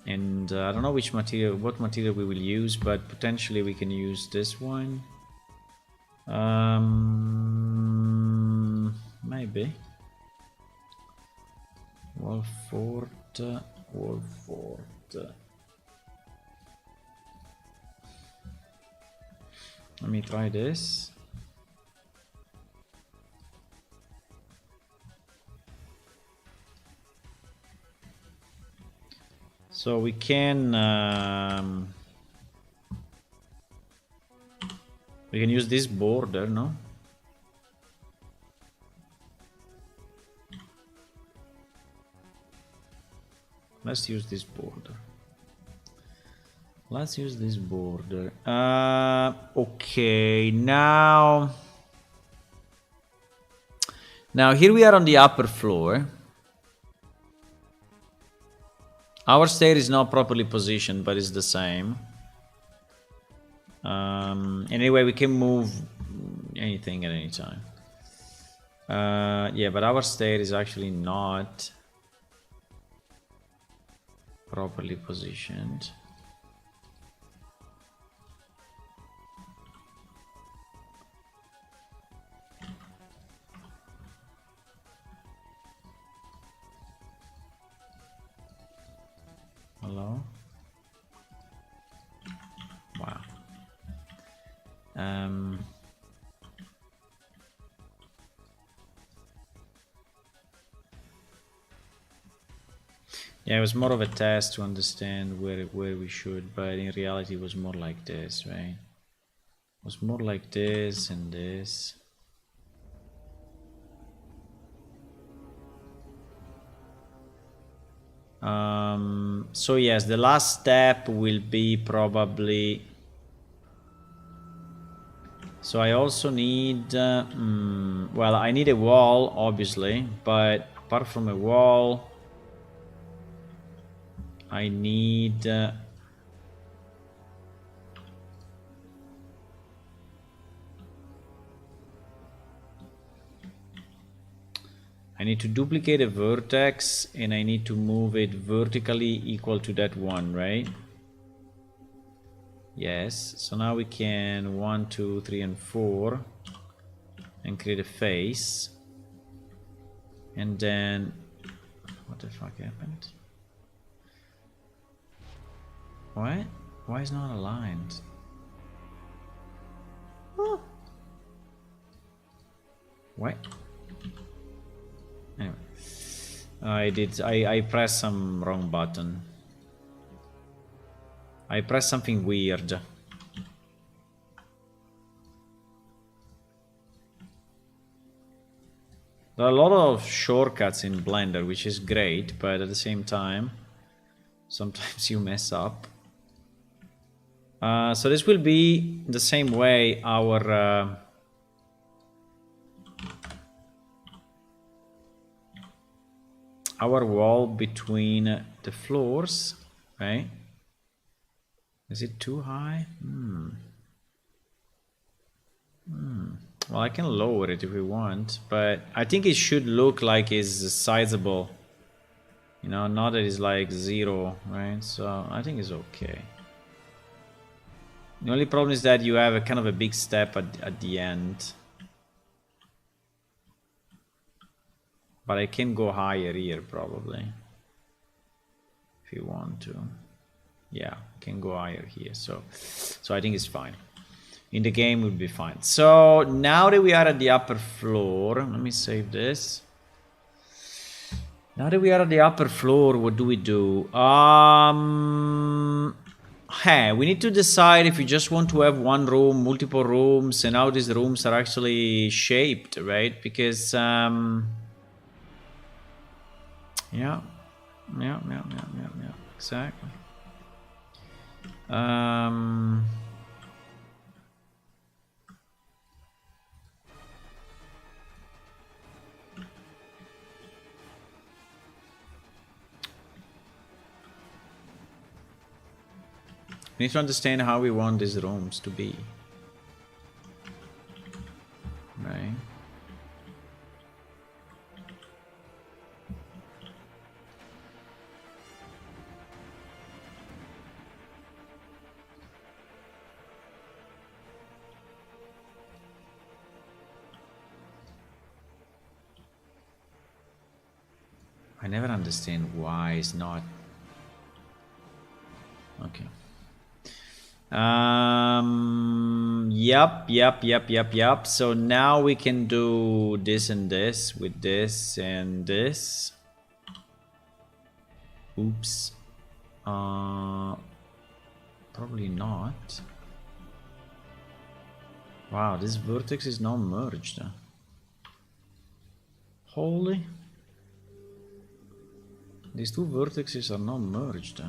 And I don't know which material, what material we will use, but potentially we can use this one. Maybe. Wall fort. Let me try this. So we can use this border, no? Let's use this border. Let's use this border. Okay, now here we are on the upper floor. Our stair is not properly positioned, but it's the same. Anyway, we can move anything at any time. Yeah, but our stair is actually not properly positioned. Hello? Wow. Yeah, it was more of a test to understand where we should, but in reality it was more like this, right? It was more like this and this. So yes, the last step will be probably... So I also need... well, I need a wall, obviously, but apart from a wall... I need... I need to duplicate a vertex and I need to move it vertically equal to that one, right? Yes, so now we can 1, 2, 3, and 4 and create a face. And then... What the fuck happened? What? Why is not aligned? Oh. What? Anyway, I pressed some wrong button. I pressed something weird. There are a lot of shortcuts in Blender, which is great, but at the same time, sometimes you mess up. So this will be the same way our wall between the floors, right? Is it too high? Well, I can lower it if we want, but I think it should look like it's sizable. You know, not that it's like 0, right? So I think it's okay. The only problem is that you have a kind of a big step at the end. But I can go higher here, probably. If you want to. Yeah, I can go higher here. So I think it's fine. In the game, it would be fine. So now that we are at the upper floor, let me save this. Now that we are at the upper floor, what do we do? Hey, we need to decide if we just want to have one room, multiple rooms, and how these rooms are actually shaped, right? Because, yeah, exactly. We need to understand how we want these rooms to be. Right? I never understand why it's not. Okay. Yep. So now we can do this and this with this and this. Oops. Probably not. Wow, this vertex is now merged. Holy. These two vertices are now merged.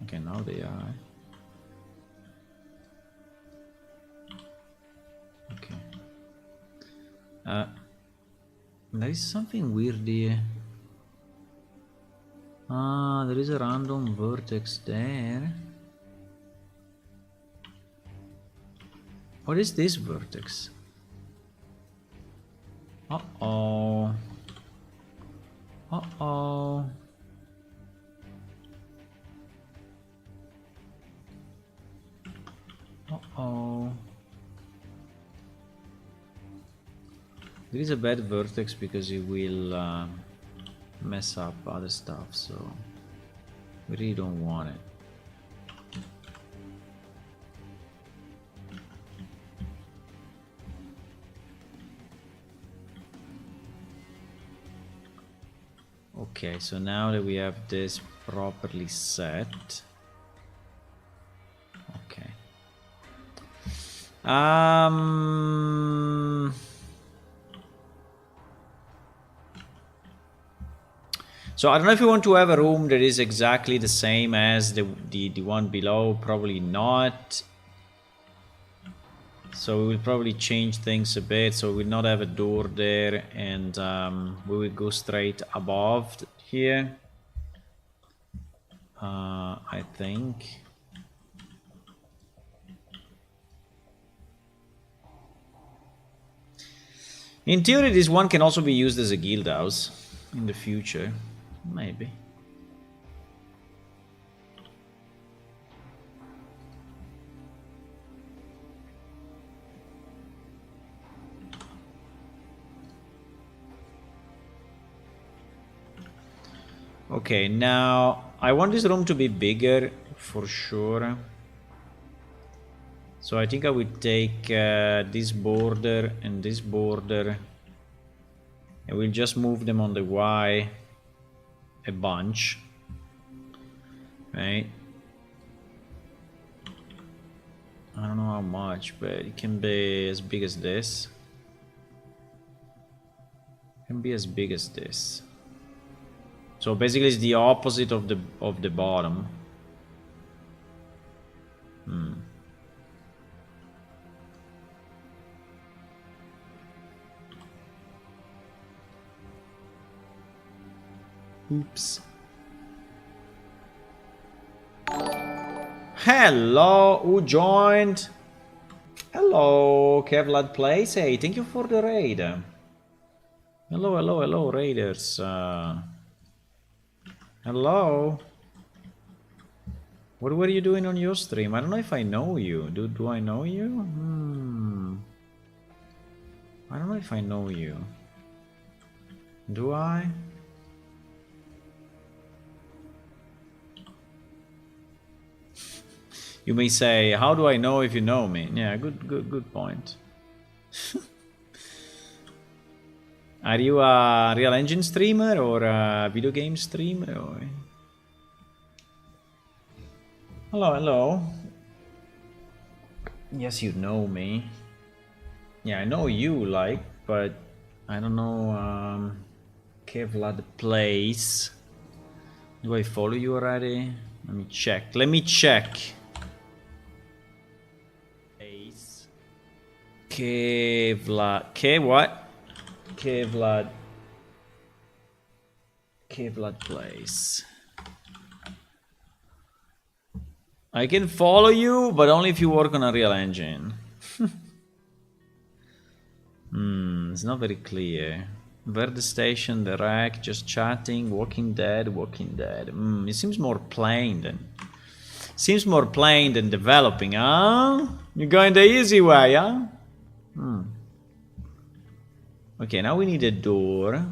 Okay, now they are. Okay. There is something weird here. There is a random vertex there. What is this vertex? Uh-oh. Uh-oh. Uh-oh. There is a bad vertex because it will mess up other stuff, so we really don't want it. Okay, so now that we have this properly set. Okay. So I don't know if you want to have a room that is exactly the same as the one below. Probably not. So we will probably change things a bit. So we'll not have a door there, and we will go straight above here. I think. In theory, this one can also be used as a guild house in the future. Maybe. Okay, now I want this room to be bigger for sure. So I think I would take this border and this border, and we'll just move them on the Y a bunch, right? I don't know how much, but it can be as big as this. It can be as big as this. So basically it's the opposite of the bottom. Oops. Hello, who joined? Hello, Kevlad Plays. Hey, thank you for the raid. Hello, hello, hello, raiders. Hello. What were you doing on your stream? I don't know if I know you. Do I know you? I don't know if I know you. Do I? You may say, how do I know if you know me? Yeah, good point. Are you a Real Engine streamer or a video game streamer? Or... Hello, hello. Yes, you know me. Yeah, I know you, like, but I don't know. Kevlad Plays. Do I follow you already? Let me check. Let me check. Kevlad. What? Kevlad Plays. I can follow you, but only if you work on a Real Engine. It's not very clear. Where the station, the rack, just chatting, Walking Dead. It seems more plain than... Seems more plain than developing, huh? You're going the easy way, huh? Okay, now we need a door.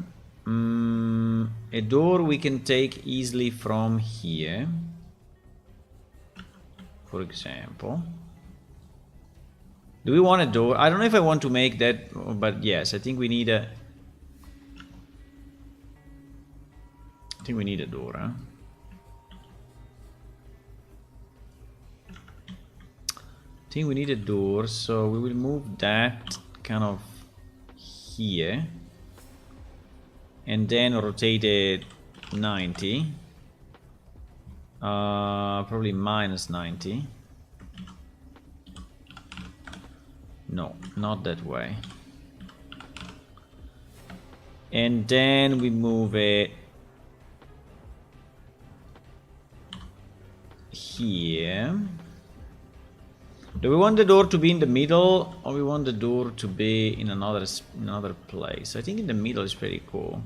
A door we can take easily from here. For example. Do we want a door? I don't know if I want to make that, but yes, I think we need a... think we need a door, huh? I think we need a door, so we will move that kind of here. And then rotate it 90. Probably minus 90. No, not that way. And then we move it here. Do we want the door to be in the middle, or we want the door to be in another place? I think in the middle is pretty cool.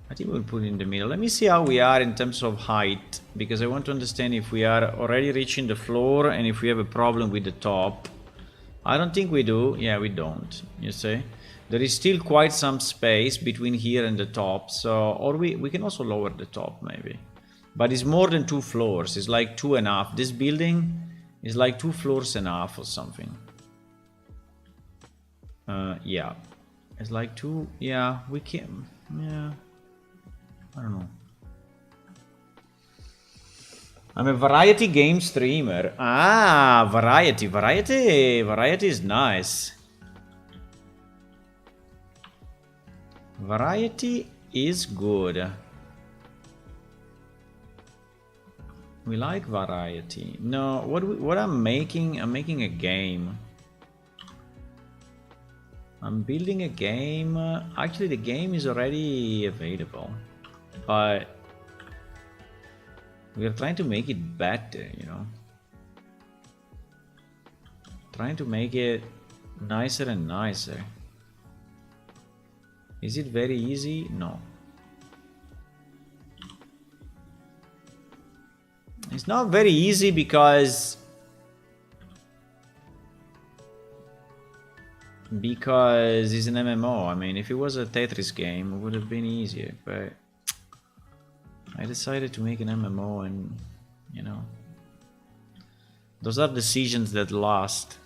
I think we'll put it in the middle. Let me see how we are in terms of height, because I want to understand if we are already reaching the floor and if we have a problem with the top. I don't think we do. Yeah, we don't. You see? There is still quite some space between here and the top, so or we can also lower the top maybe. But it's more than 2 floors. It's like 2.5. This building is like 2 floors and a half or something. Yeah. It's like 2. Yeah, we can. Yeah. I don't know. I'm a variety game streamer. Ah, variety. Variety is nice. Variety is good. We like variety. No, what I'm making a game. I'm building a game. Actually, the game is already available, but we are trying to make it better, you know. Trying to make it nicer and nicer. Is it very easy? No. It's not very easy because it's an MMO. I mean, if it was a Tetris game, it would have been easier, but I decided to make an MMO, and you know, those are decisions that last.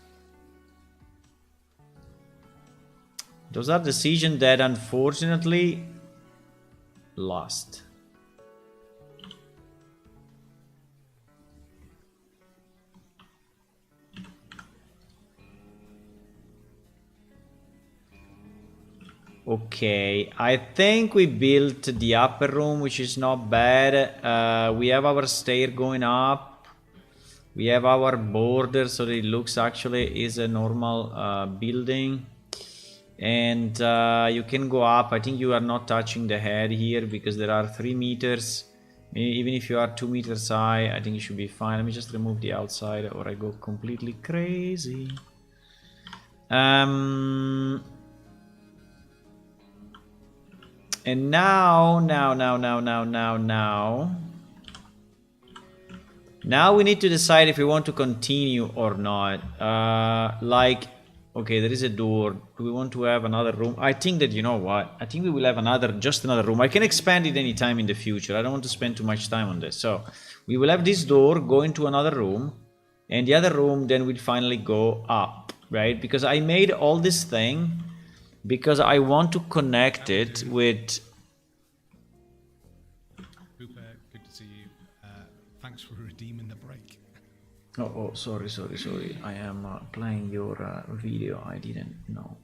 Those are decisions that unfortunately last. Okay, I think we built the upper room, which is not bad. We have our stair going up. We have our border, so that it looks actually is a normal building. And you can go up. I think you are not touching the head here because there are 3 meters. Even if you are 2 meters high, I think you should be fine. Let me just remove the outside or I go completely crazy. And now we need to decide if we want to continue or not. Like, okay, there is a door. Do we want to have another room? I think that, you know what? I think we will have just another room. I can expand it anytime in the future. I don't want to spend too much time on this. So we will have this door go into another room, and the other room then will finally go up, right? Because I made all this thing because I want to connect it with... Hooper, good to see you. Thanks for redeeming the break. Oh, sorry. I am playing your video. I didn't know.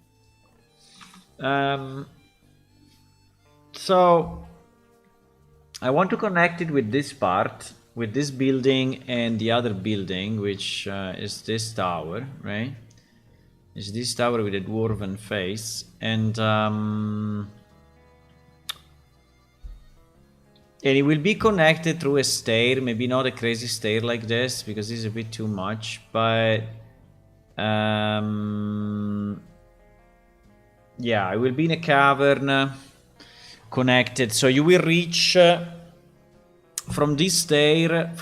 So I want to connect it with this part, with this building and the other building, which is this tower, right? It's this tower with a dwarven face, and it will be connected through a stair, maybe not a crazy stair like this, because this is a bit too much, but yeah, it will be in a cavern connected, so you will reach from this stair,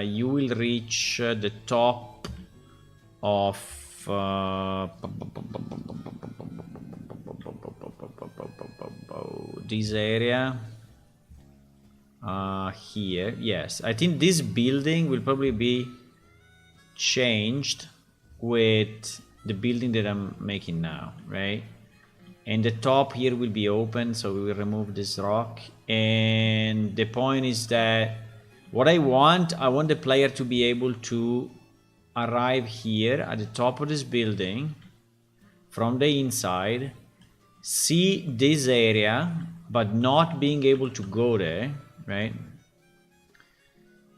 you will reach the top of this area here. Yes, I think this building will probably be changed with the building that I'm making now, right? And the top here will be open, so we will remove this rock. And the point is that what I want the player to be able to arrive here at the top of this building from the inside, see this area, but not being able to go there, right?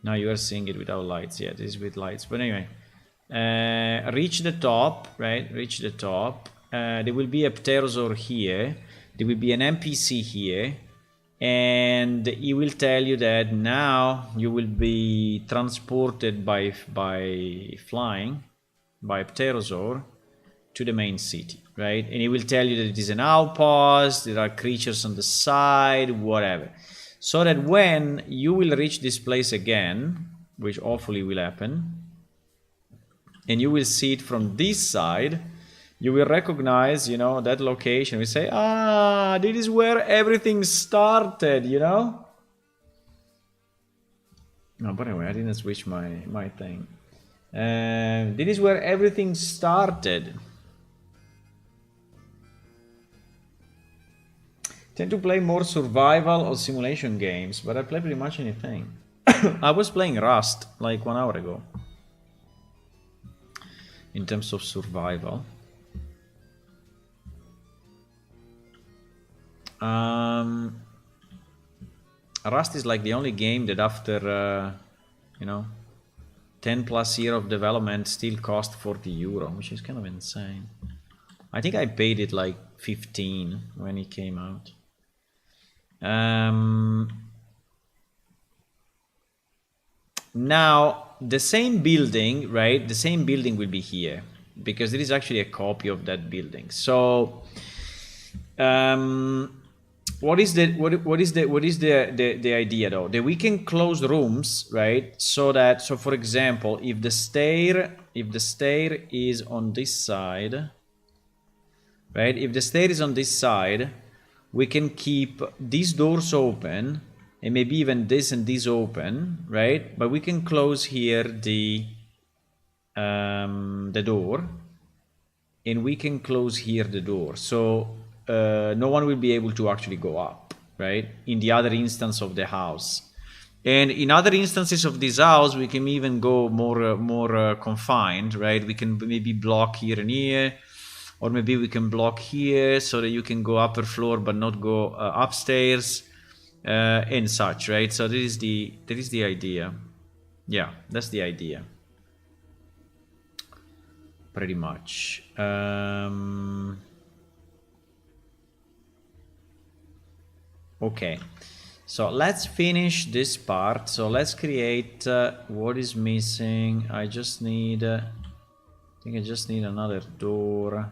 Now you are seeing it without lights. Yeah, this is with lights. But anyway, reach the top, right? Reach the top. There will be a pterosaur here. There will be an NPC here. And he will tell you that now you will be transported by flying, by pterosaur, to the main city, right? And he will tell you that it is an outpost, there are creatures on the side, whatever. So that when you will reach this place again, which hopefully will happen, and you will see it from this side, you will recognize, you know, that location. We say, ah, this is where everything started, you know? No, but anyway, I didn't switch my thing. This is where everything started. Tend to play more survival or simulation games, but I play pretty much anything. I was playing Rust like 1 hour ago. In terms of survival. Rust is like the only game that after, you know, 10 plus year of development still cost €40, which is kind of insane. I think I paid it like 15 when it came out. Now, the same building, right? The same building will be here because there is actually a copy of that building. So, what is the idea though? That we can close rooms, right? So for example, if the stair is on this side, right? If the stair is on this side, we can keep these doors open and maybe even this and this open, right? But we can close here the door, and we can close here the door. So no one will be able to actually go up, right? In the other instance of the house. And in other instances of this house, we can even go more confined, right? We can maybe block here and here, or maybe we can block here so that you can go upper floor but not go upstairs, and such, right? So that is the idea. Yeah, that's the idea. Pretty much. Okay, so let's finish this part. So let's create what is missing. I just need I think I just need another door.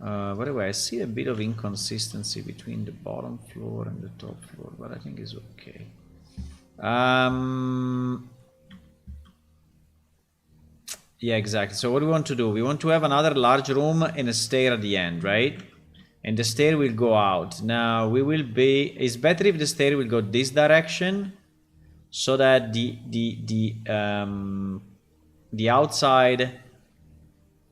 By the way, I see a bit of inconsistency between the bottom floor and the top floor, but I think it's okay. Yeah, exactly. So what we want to do, we want to have another large room and a stair at the end, right? And the stair will go out. Now we will be, it's better if the stair will go this direction, so that the outside,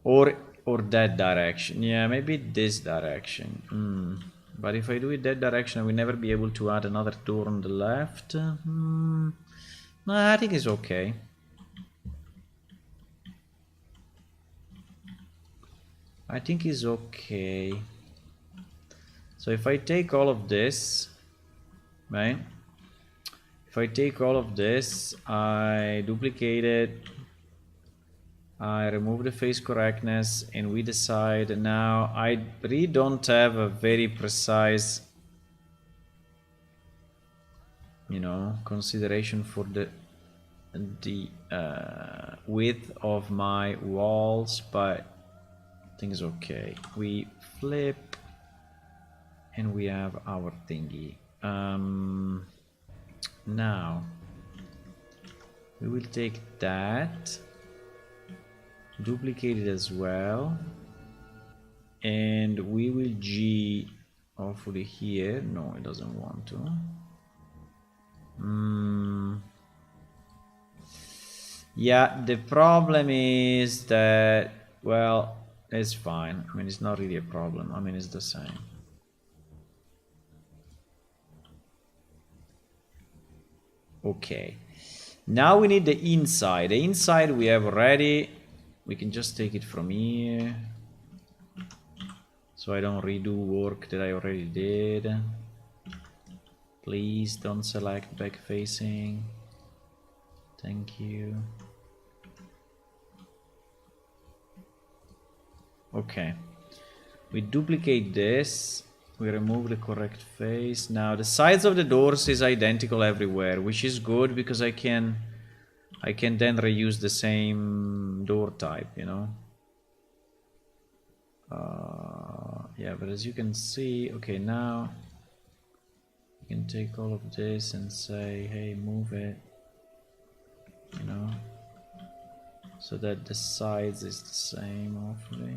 or that direction. Yeah, maybe this direction. But if I do it that direction, I will never be able to add another door on the left. No, I think it's okay. I think it's okay. So if I take all of this, right? If I take all of this, I duplicate it, I remove the face correctness, and we decide now. I really don't have a very precise, you know, consideration for the width of my walls, but I think it's okay. We flip, and we have our thingy. Now we will take that, duplicate it as well, and we will G hopefully here. No, it doesn't want to. Yeah, the problem is that, well, It's fine. I mean, it's not really a problem. I mean, it's the same. Okay. Now we need the inside. The inside we have already. We can just take it from here. So I don't redo work that I already did. Please don't select back facing. Thank you. Okay. We duplicate this. We remove the correct face. Now the sides of the doors is identical everywhere, which is good because I can then reuse the same door type, you know. Yeah, but as you can see, okay, now you can take all of this and say, hey, move it, you know, so that the sides is the same hopefully.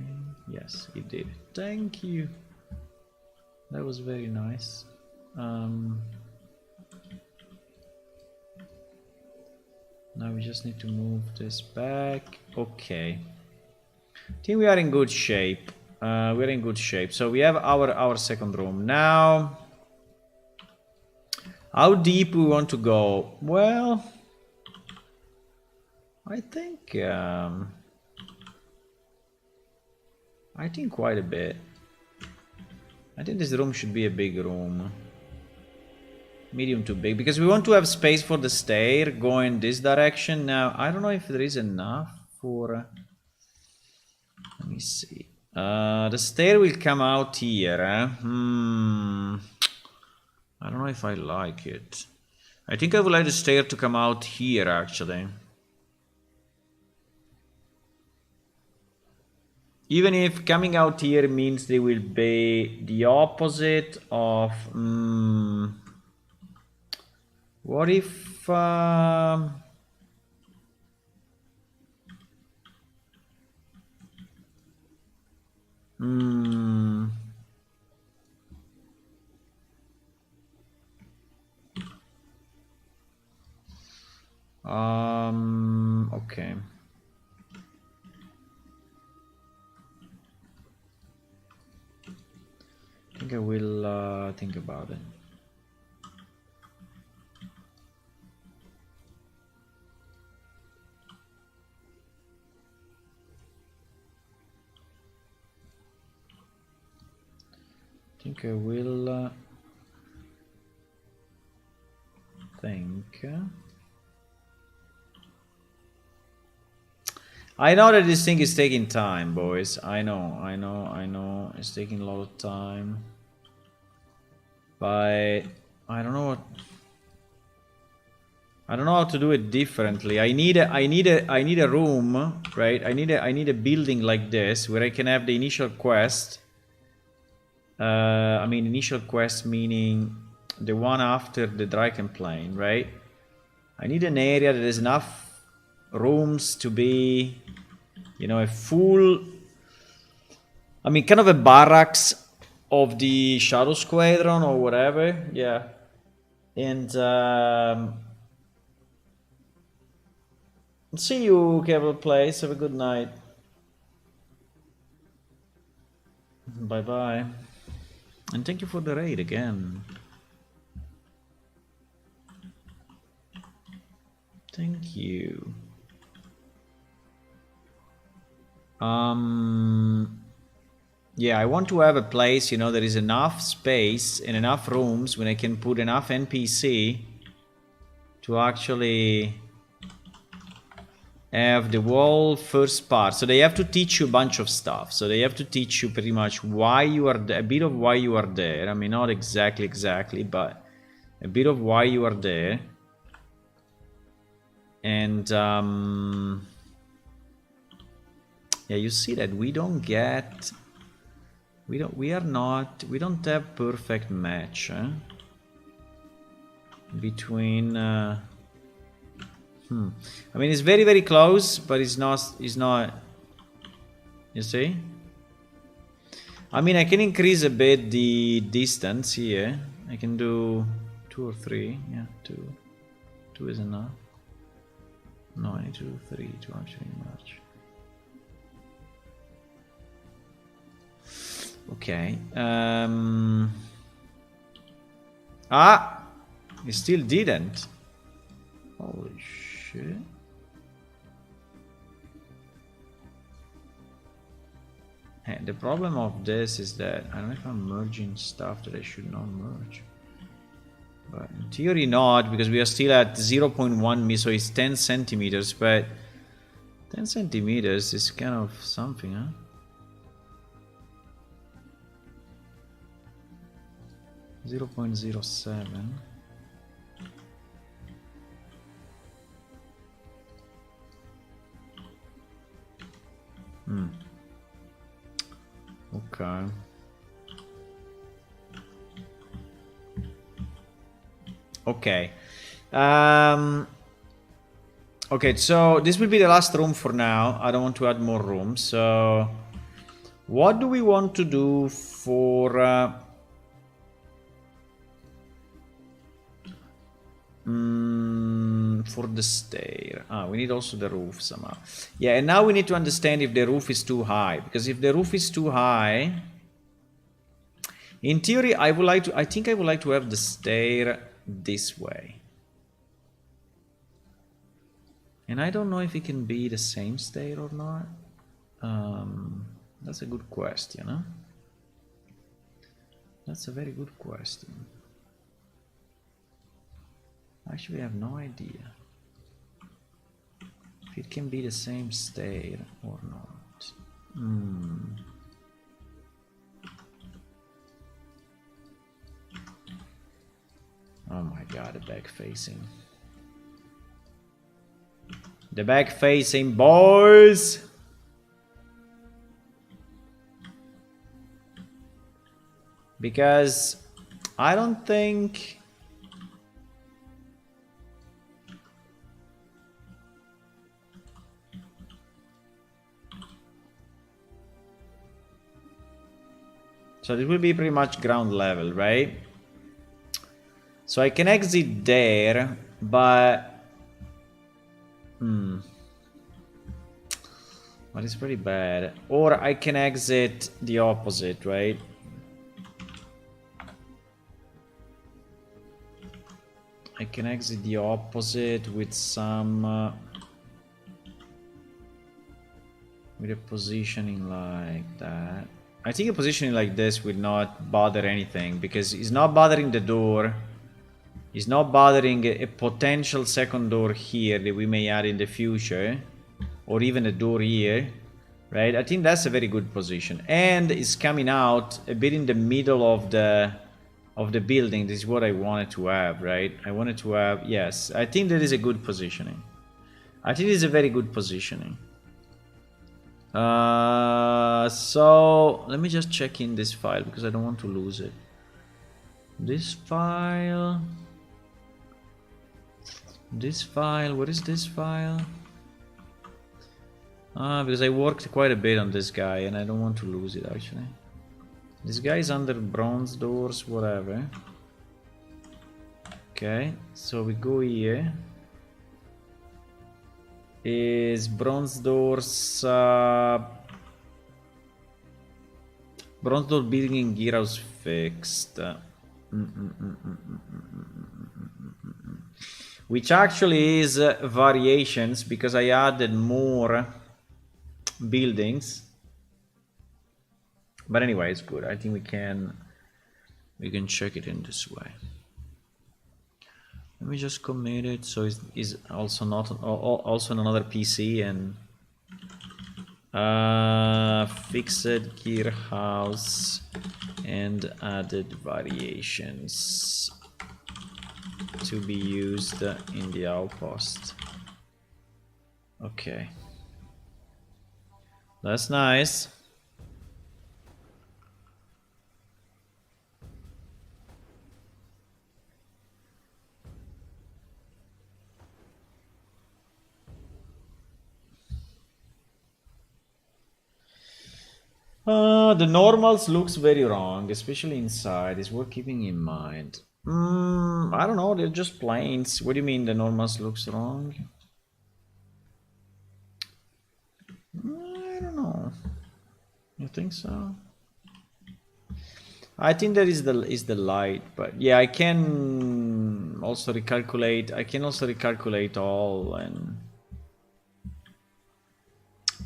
Yes, it did. Thank you. That was very nice. Now we just need to move this back. Okay. I think we are in good shape. We're in good shape. So we have our second room. Now, how deep we want to go? Well, I think quite a bit. I think this room should be a big room. Medium to big, because we want to have space for the stair going this direction. Now, I don't know if there is enough for... let me see. The stair will come out here. I don't know if I like it. I think I would like the stair to come out here, actually. Even if coming out here means they will be the opposite of... what if... okay. I think I will think about it. I think I will think. I know that this thing is taking time, boys. I know. It's taking a lot of time. But I don't know how to do it differently. I need a room, right? I need a building like this where I can have the initial quest. I mean initial quest meaning the one after the Draken plane, right? I need an area that has enough rooms to be, you know, a full, I mean, kind of a barracks of the Shadow Squadron or whatever, yeah. And see you, Cable Place. Have a good night. Bye bye. And thank you for the raid again. Thank you. Yeah, I want to have a place, you know, there is enough space and enough rooms when I can put enough NPC to actually have the whole first part. So they have to teach you a bunch of stuff. So they have to teach you pretty much why you are there, a bit of why you are there. I mean, not exactly, but a bit of why you are there. And yeah, you see that we don't get, we don't have perfect match between I mean, it's very, very close, but it's not, you see? I mean, I can increase a bit the distance here. I can do 2 or 3. Yeah, 2 is enough. No, I need to do 3 to actually match. Okay. Ah! He still didn't. Holy shit. Hey, the problem of this is that I don't know if I'm merging stuff that I should not merge. But in theory not, because we are still at 0.1 me, so it's 10 centimeters, but 10 centimeters is kind of something, huh? Zero 0.07. Okay. Okay. Okay, so this will be the last room for now. I don't want to add more rooms. So, what do we want to do for... for the stair. We need also the roof somehow. Yeah, and now we need to understand if the roof is too high. Because if the roof is too high... In theory, I think I would like to have the stair this way. And I don't know if it can be the same stair or not. That's a good question, huh? That's a very good question. Actually, I have no idea if it can be the same stair or not. Oh my god, the back facing. The back facing, boys! Because I don't think... So this will be pretty much ground level, right? So I can exit there, but... But it's pretty bad. Or I can exit the opposite, right? I can exit the opposite with some... with a positioning like that. I think a positioning like this will not bother anything, because it's not bothering the door. It's not bothering a potential second door here that we may add in the future. Or even a door here. Right? I think that's a very good position. And it's coming out a bit in the middle of the building. This is what I wanted to have, right? I wanted to have... Yes, I think that is a good positioning. I think it's a very good positioning. So let me just check in this file because I don't want to lose it. This file, where is this file? Because I worked quite a bit on this guy and I don't want to lose it actually. This guy is under bronze doors, whatever. Okay, so we go here. Is bronze doors bronze door building in gearhouse fixed, which actually is variations because I added more buildings, but anyway, it's good. I think we can check it in this way. Let me just commit it so it's also not also on another PC and fixed gear house and added variations to be used in the outpost. Okay, that's nice. The normals looks very wrong, especially inside. It's worth keeping in mind. I don't know, they're just planes. What do you mean the normals looks wrong? I don't know. You think so? I think that is the light, but yeah, I can also recalculate. I can also recalculate all, and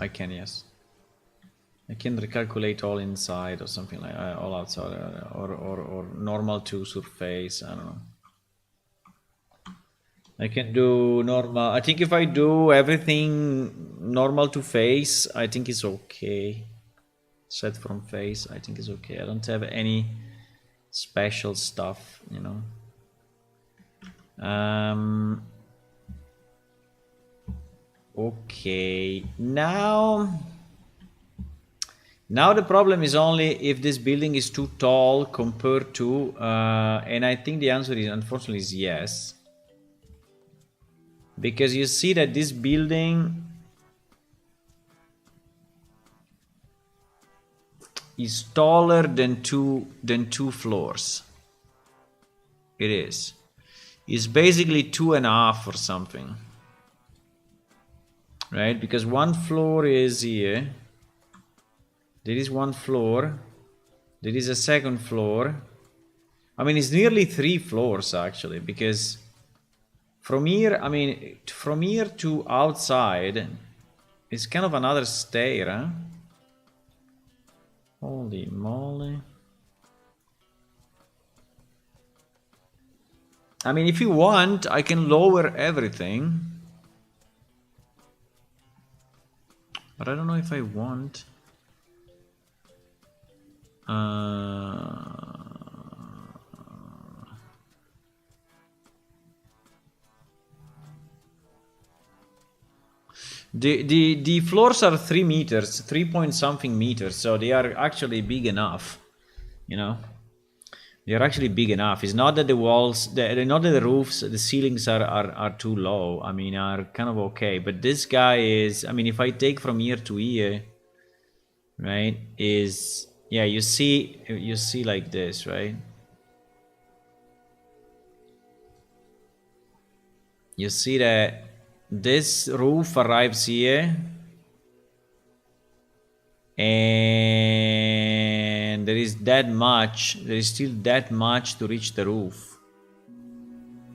I can, yes. I can recalculate all inside or something like all outside, or normal to surface. I don't know. I can do normal. I think if I do everything normal to face, I think it's okay. Set from face, I think it's okay. I don't have any special stuff, you know. Okay, now the problem is only if this building is too tall compared to, and I think the answer is unfortunately is yes. Because you see that this building is taller than two floors. It is. It's basically 2.5 or something. Right? Because one floor is here. There is one floor. There is a second floor. I mean, it's nearly 3 floors actually, because from here, I mean, from here to outside, it's kind of another stair, huh? Holy moly. I mean, if you want, I can lower everything. But I don't know if I want. The floors are 3 meters, 3 point something meters, so they are actually big enough, you know. They are actually big enough. It's not that the walls, not that the roofs, the ceilings are too low. I mean, are kind of okay. But this guy is, I mean, if I take from here to here, right, is, yeah, you see like this, right? You see that this roof arrives here, and there is still that much to reach the roof.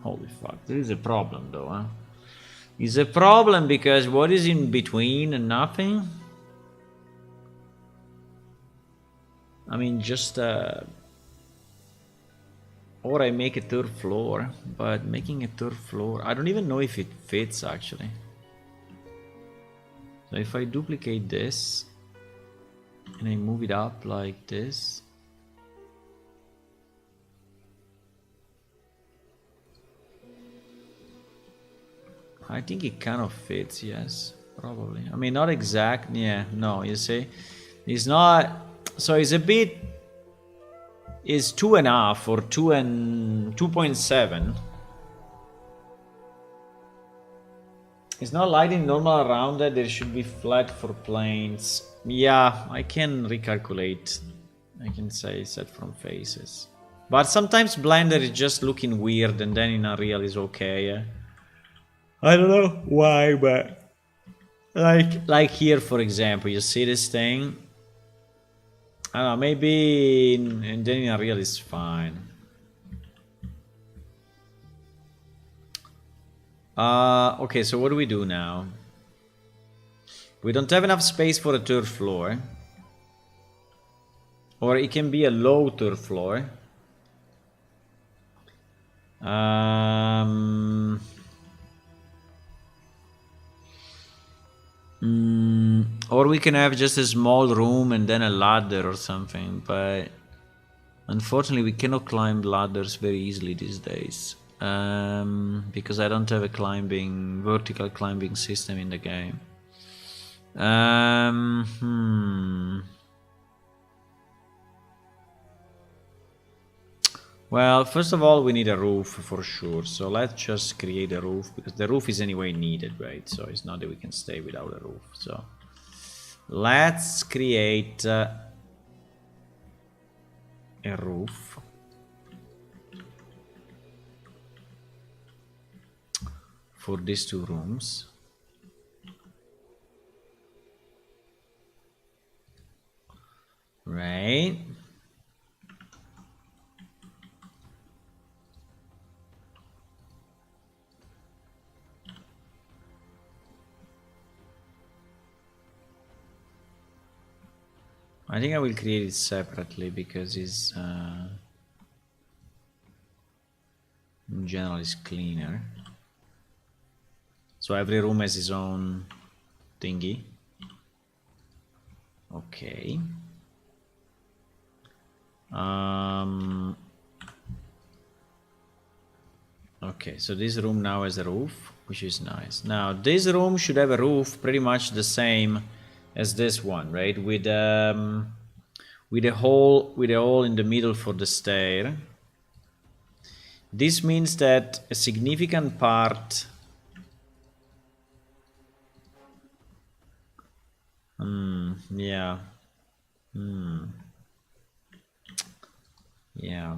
Holy fuck, there is a problem though, huh? It's a problem because what is in between? Nothing. I mean, just or I make a 3rd floor, but making a 3rd floor, I don't even know if it fits actually. So if I duplicate this and I move it up like this, I think it kind of fits, yes, probably. I mean, not exact, yeah, no, you see, it's not, so it's a bit, is 2.5 or 2.7. It's not lighting normal around it. There should be flat for planes. Yeah, I can recalculate. I can say set from faces. But sometimes Blender is just looking weird, and then in Unreal is okay. Yeah? I don't know why, but like here, for example, you see this thing. I don't know, maybe and then in Unreal is fine. Okay, so what do we do now? We don't have enough space for a 3rd floor. Or it can be a low 3rd floor. Or we can have just a small room and then a ladder or something, but unfortunately we cannot climb ladders very easily these days, because I don't have a vertical climbing system in the game. Well, first of all, we need a roof for sure. So let's just create a roof, because the roof is anyway needed, right? So it's not that we can stay without a roof. So let's create a roof. For these 2 rooms. Right. I think I will create it separately because it's in general it's cleaner. So every room has its own thingy. Okay. Okay, so this room now has a roof, which is nice. Now this room should have a roof pretty much the same as this one, right? With a hole in the middle for the stair. This means that a significant part yeah. Yeah.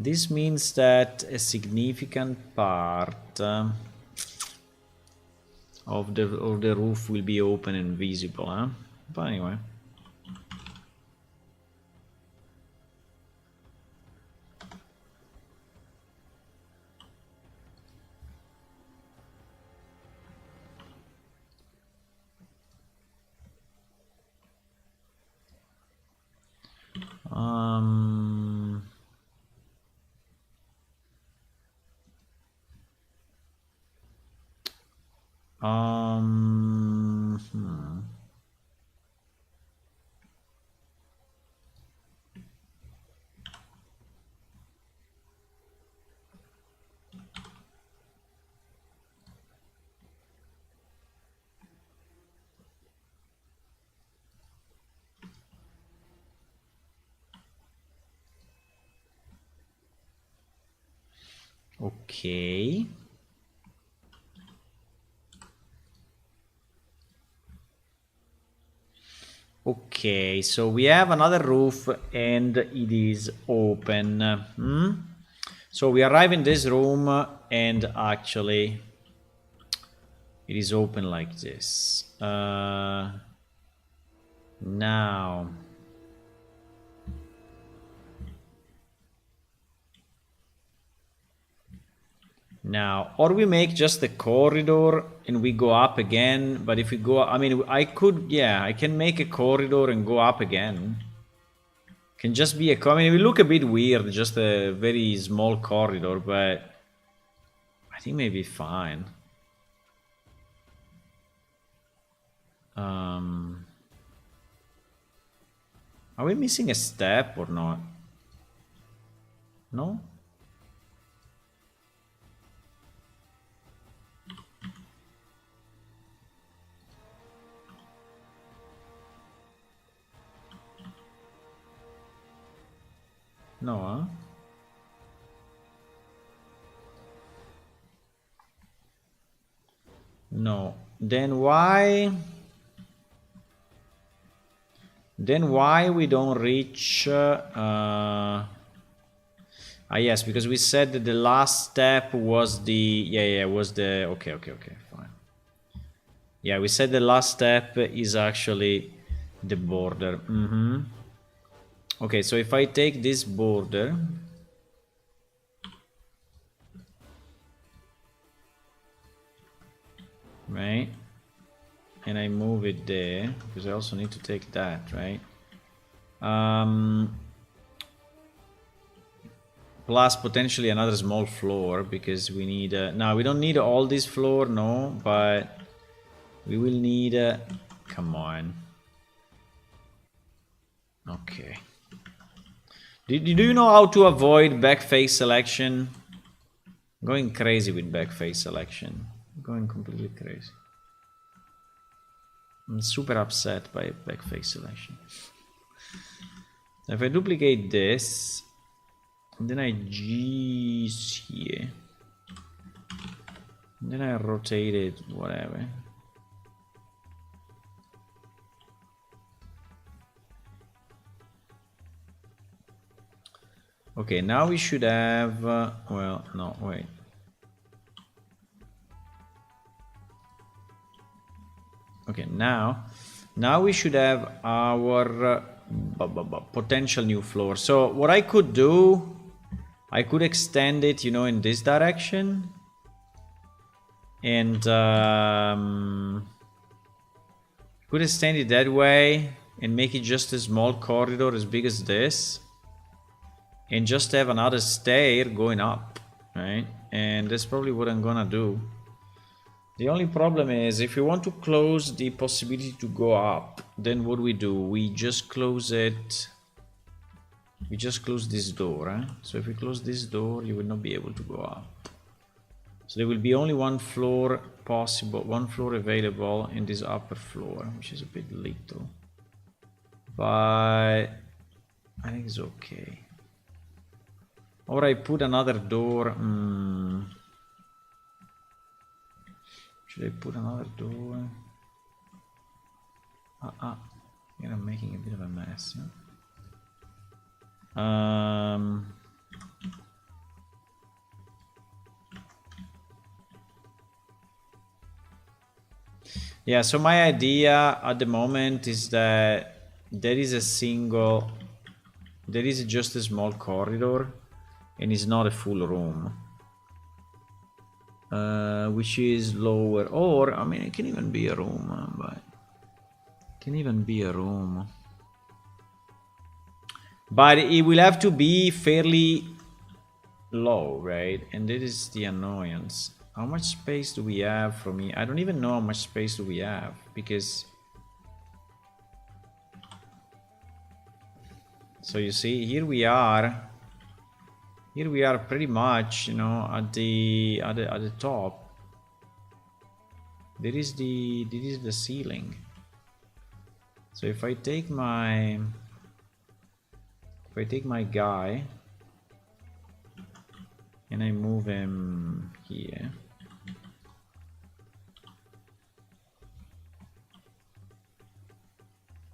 This means that a significant part of the roof will be open and visible, huh? But anyway. Okay. Okay, so we have another roof and it is open. So we arrive in this room and actually it is open like this. Now or we make just the corridor and we go up again, but if we go, I mean, I can make a corridor and go up again. Can just be I mean, it will look a bit weird, just a very small corridor, but I think maybe fine. Are we missing a step or not? No? No, huh? No. Then why we don't reach yes, because we said that the last step was the okay, fine. Yeah, we said the last step is actually the border. Okay, so if I take this border, right, and I move it there, because I also need to take that, right? Plus potentially another small floor, because we need now we don't need all this floor, no, but we will need come on. Okay. Do you know how to avoid backface selection? I'm going crazy with backface selection. I'm going completely crazy. I'm super upset by backface selection. If I duplicate this, and then I G's here, and then I rotate it, whatever. Okay, now we should have, well, no, wait. Okay, now we should have our potential new floor. So what I could do, I could extend it, you know, in this direction. And could extend it that way and make it just a small corridor as big as this. And just have another stair going up, right? And that's probably what I'm gonna do. The only problem is if we want to close the possibility to go up, then what do? We just close it. We just close this door, eh? So if we close this door, you will not be able to go up. So there will be only one floor possible, one floor available in this upper floor, which is a bit little. But I think it's okay. Or I put another door. Should I put another door? Here I'm making a bit of a mess. Yeah? Yeah, so my idea at the moment is that there is just a small corridor and it's not a full room. Which is lower, or I mean it can even be a room, but it can even be a room. But it will have to be fairly low, right? And that is the annoyance. How much space do we have for me? I don't even know how much space do we have, because so you see, here we are pretty much, you know, at the top. There is the ceiling. So if I take my guy and I move him here,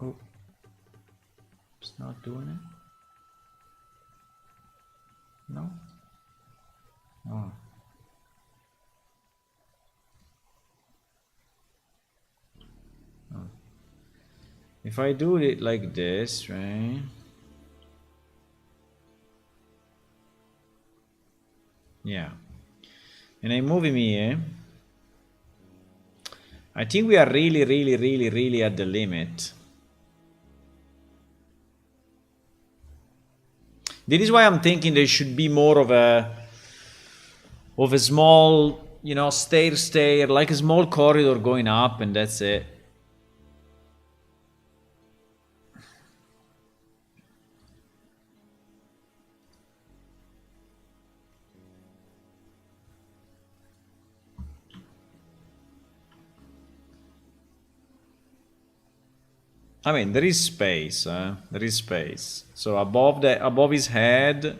oh, it's not doing it. No? Oh. Oh. If I do it like this, right? Yeah. And I move him here. I think we are really at the limit. This is why I'm thinking there should be more of a small, you know, stair, like a small corridor going up, and that's it. I mean, there is space. There is space. So above his head,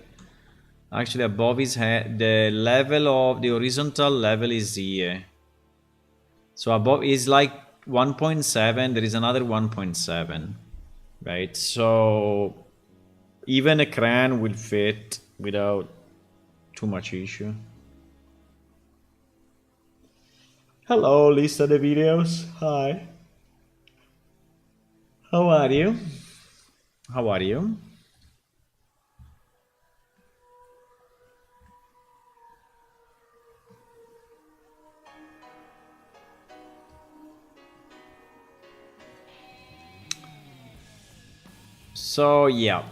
actually above his head, the level of the horizontal level is here. So above is like 1.7. There is another 1.7, right? So even a crane will fit without too much issue. Hello, Lista de videos. Hi. How are you? How are you? So yeah.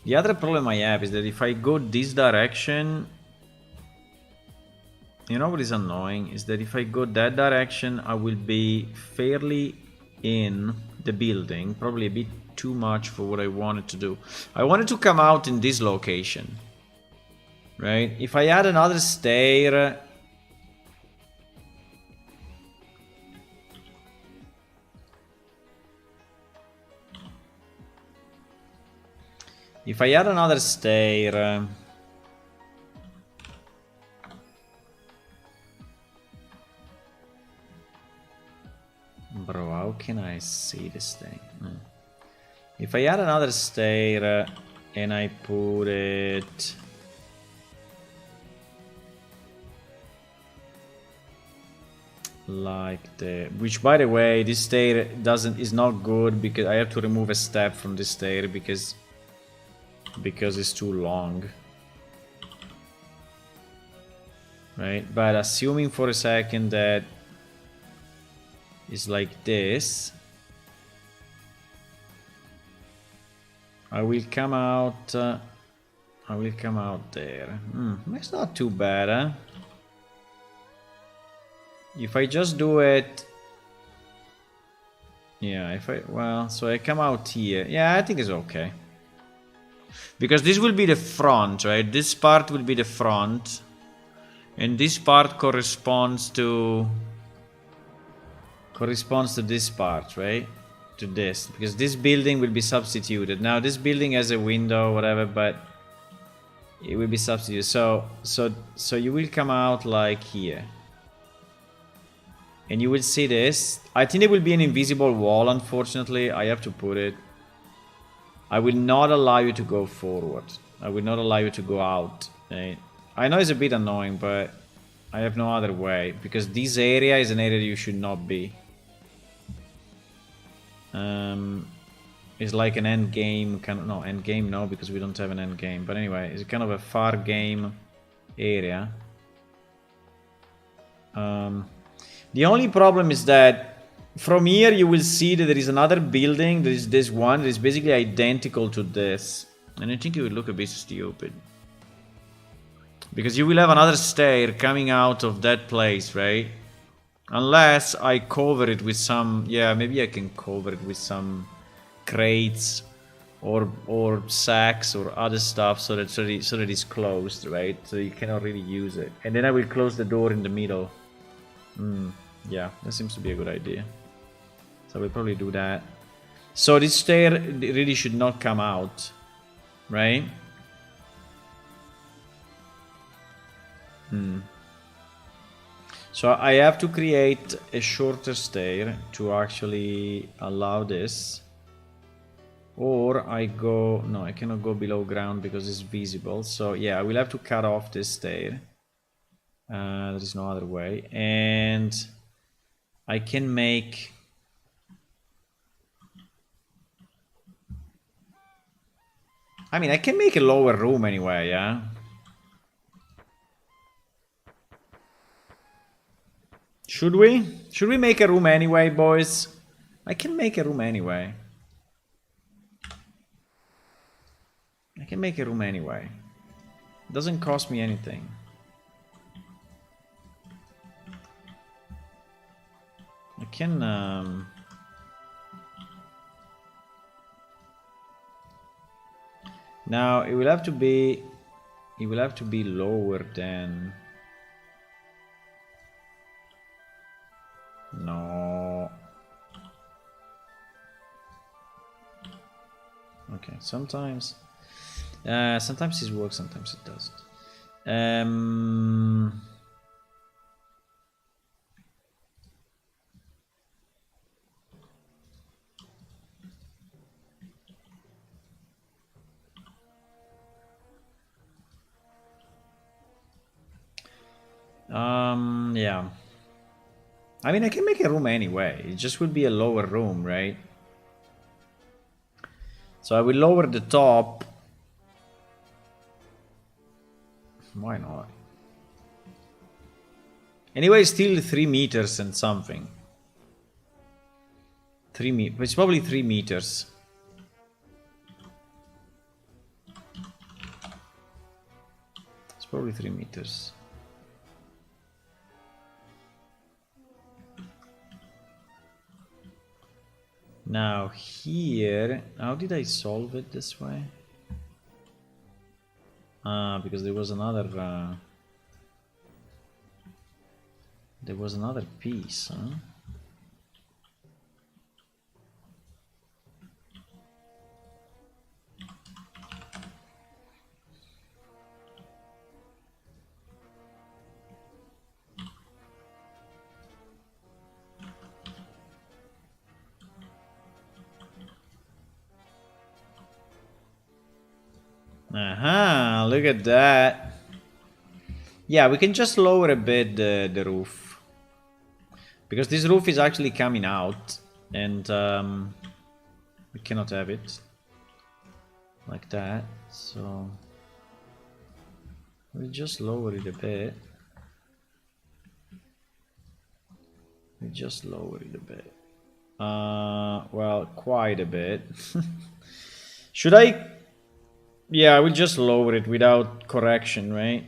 The other problem I have is that if I go this direction, you know what is annoying is that if I go that direction, I will be fairly in the building, probably a bit too much for what I wanted to do. I wanted to come out in this location, right? If I add another stair, bro, how can I see this thing? If I add another stair and I put it like the, which by the way, this stair is not good because I have to remove a step from this stair because because it's too long. Right, but assuming for a second that it's like this, I will come out. I will come out there. It's not too bad, huh? If I just do it, yeah. So I come out here. Yeah, I think it's okay. Because this will be the front, right? This part will be the front. And this part corresponds to this part, right? To this, because this building will be substituted. Now this building has a window, whatever, but it will be substituted. So you will come out like here, and you will see this. I think there will be an invisible wall. Unfortunately, I have to put it. I will not allow you to go forward. I will not allow you to go out. Right? I know it's a bit annoying, but I have no other way, because this area is an area you should not be. It's like an end game kind of, no, end game no, because we don't have an end game. But anyway, it's kind of a far game area. The only problem is that from here you will see that there is another building. There is this one that is basically identical to this, and I think it would look a bit stupid. Because you will have another stair coming out of that place, right? Unless I cover it with some... Yeah, maybe I can cover it with some crates or sacks or other stuff so that it's closed, right? So you cannot really use it. And then I will close the door in the middle. Yeah, that seems to be a good idea. So we'll probably do that. So this stair really should not come out, right? So I have to create a shorter stair to actually allow this. Or I go... No, I cannot go below ground because it's visible. So yeah, I will have to cut off this stair. There is no other way. And I can make... I mean, I can make a lower room anyway, yeah? Should we? Should we make a room anyway, boys? I can make a room anyway. I can make a room anyway. It doesn't cost me anything. I can... Now, it will have to be... It will have to be lower than... No. Okay, sometimes this works, sometimes it doesn't. Yeah. I mean, I can make a room anyway. It just will be a lower room, right? So I will lower the top. Why not? Anyway, still 3 meters and something. 3 meters. It's probably 3 meters. It's probably 3 meters. Now here, how did I solve it this way? Because there was another piece, huh? Aha, look at that. Yeah, we can just lower a bit the roof. Because this roof is actually coming out. And we cannot have it. like that. So we'll just lower it a bit. We'll just lower it a bit. Well, quite a bit. Should I? Yeah, I will just lower it without correction, right?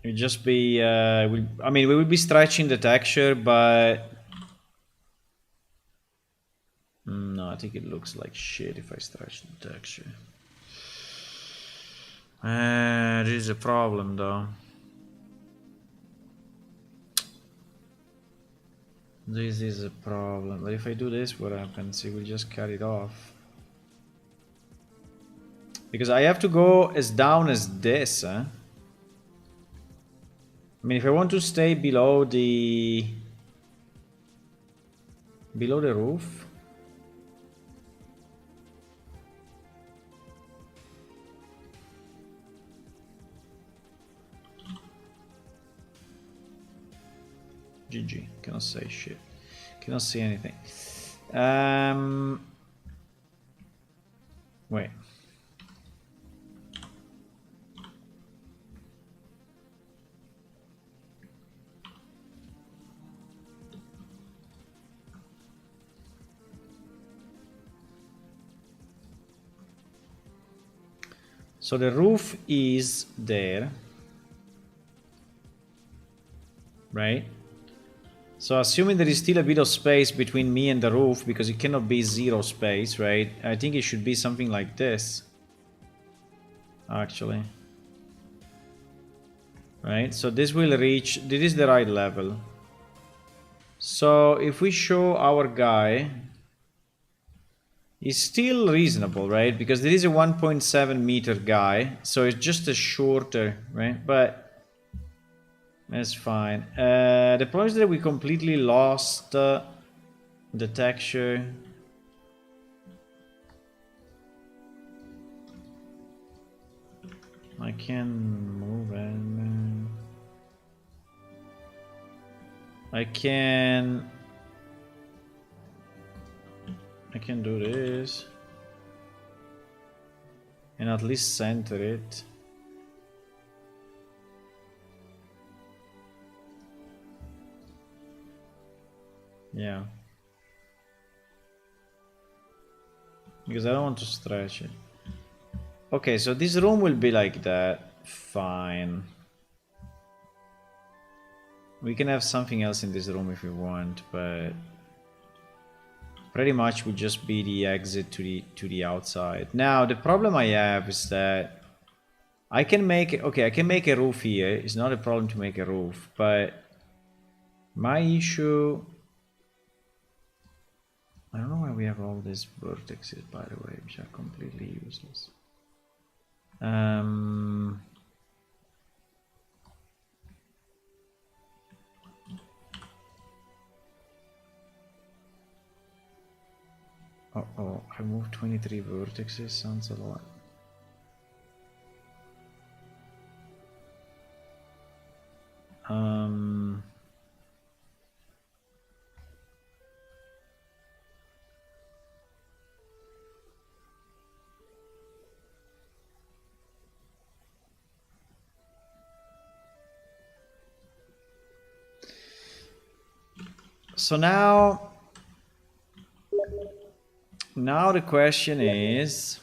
It'll just be, I mean, we will be stretching the texture, but... no, I think it looks like shit if I stretch the texture. This is a problem, though. This is a problem. But if I do this, what happens? It will just cut it off. Because I have to go as down as this, huh? I mean, if I want to stay below the roof. GG. Cannot say shit. Cannot see anything. Wait. So the roof is there, right? So assuming there is still a bit of space between me and the roof, because it cannot be zero space, right? I think it should be something like this, actually. Right, so this will reach, this is the right level. So if we show our guy, it's still reasonable, right? Because there is a 1.7 meter guy, so it's just a shorter, right? But that's fine. The problem is that we completely lost the texture. I can move it. I can do this and at least center it. Yeah. Because I don't want to stretch it. Okay, so this room will be like that. Fine. We can have something else in this room if we want, but pretty much will just be the exit to the outside. Now the problem I have is that I can make I can make a roof here. It's not a problem to make a roof, but my issue, I don't know why we have all these vertices, by the way, which are completely useless. Oh, I moved 23 vertices, sounds a lot. So now the question is,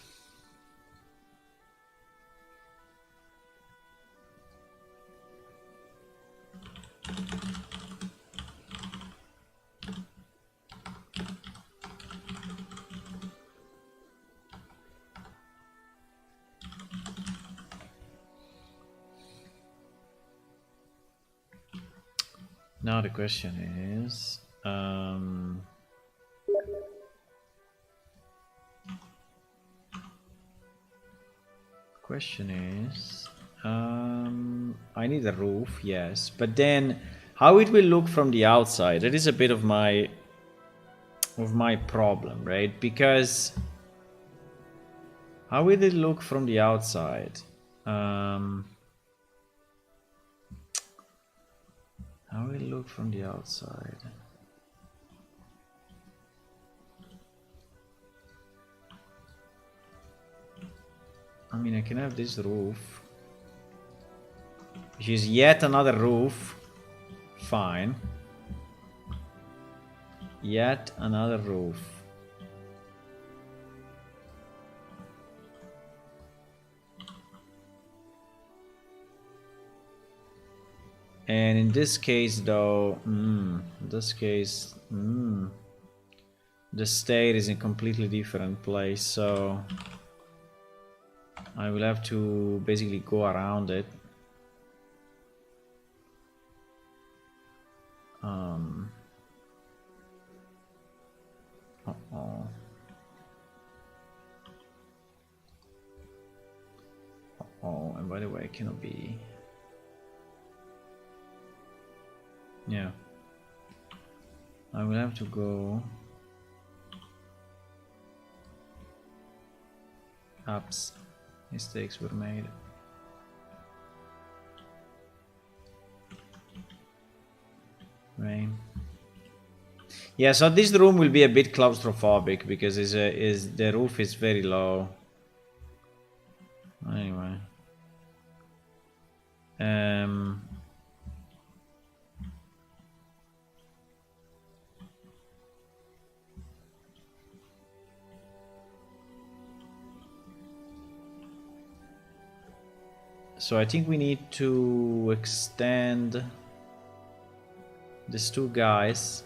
I need a roof, yes, but then how it will look from the outside, that is a bit of my problem, right? Because how will it look from the outside? How will it look from the outside? I mean, I can have this roof, which is yet another roof. Fine. Yet another roof. And in this case, though, the state is in a completely different place, so I will have to basically go around it. Uh-oh. Uh-oh, and by the way, it cannot be... Yeah. I will have to go... Ups. Mistakes were made. Rain. Yeah, so this room will be a bit claustrophobic because the roof is very low. Anyway. So I think we need to extend these two guys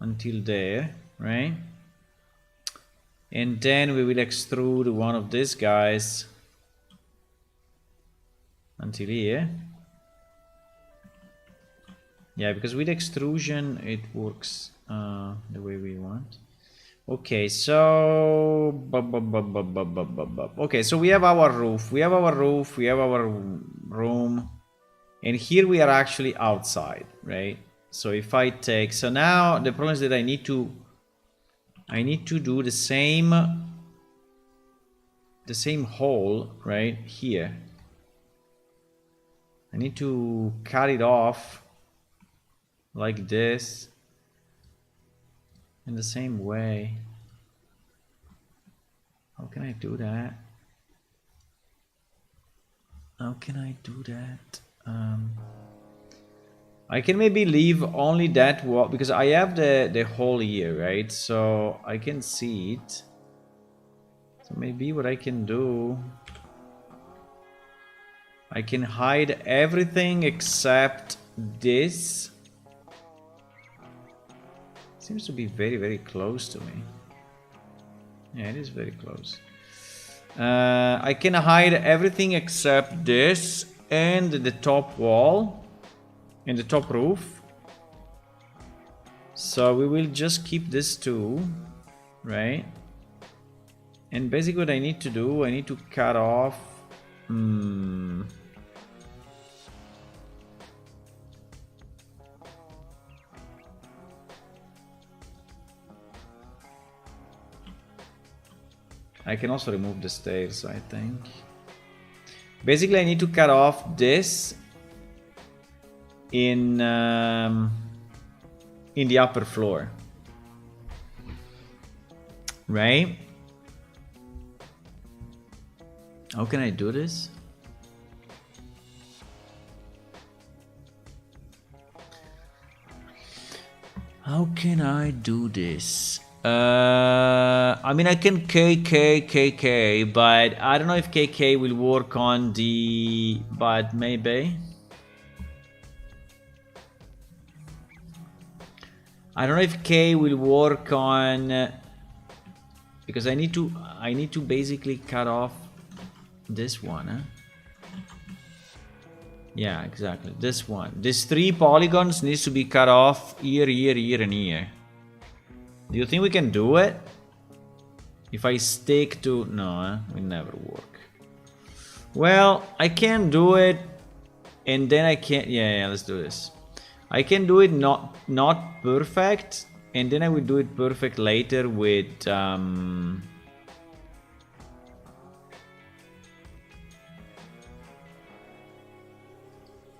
until there, right? And then we will extrude one of these guys until here. Yeah, because with extrusion it works the way we want. Okay, so okay, so we have our roof, we have our room, and here we are actually outside, right? So if I take, so now the problem is that I need to do the same hole right here. I need to cut it off like this in the same way. How can I do that? How can I do that? I can maybe leave only that wall because I have the hole here, right? So I can see it. So maybe what I can do, I can hide everything except this. Seems to be very, very close to me. Yeah, it is very close. I can hide everything except this and the top wall and the top roof. So we will just keep this two, right? And basically what I need to do, I need to cut off... I can also remove the stairs, I think. Basically, I need to cut off this in the upper floor, right? How can I do this? How can I do this? I mean, I can KK, but I don't know if KK will work on the... But maybe. I don't know if K will work on... because I need to basically cut off this one, huh? Yeah, exactly. This one. These 3 polygons needs to be cut off here, here, here, and here. Do you think we can do it? If I stick to... No, it will never work. Well, I can do it, and then I can't... Yeah, let's do this. I can do it not perfect, and then I will do it perfect later with...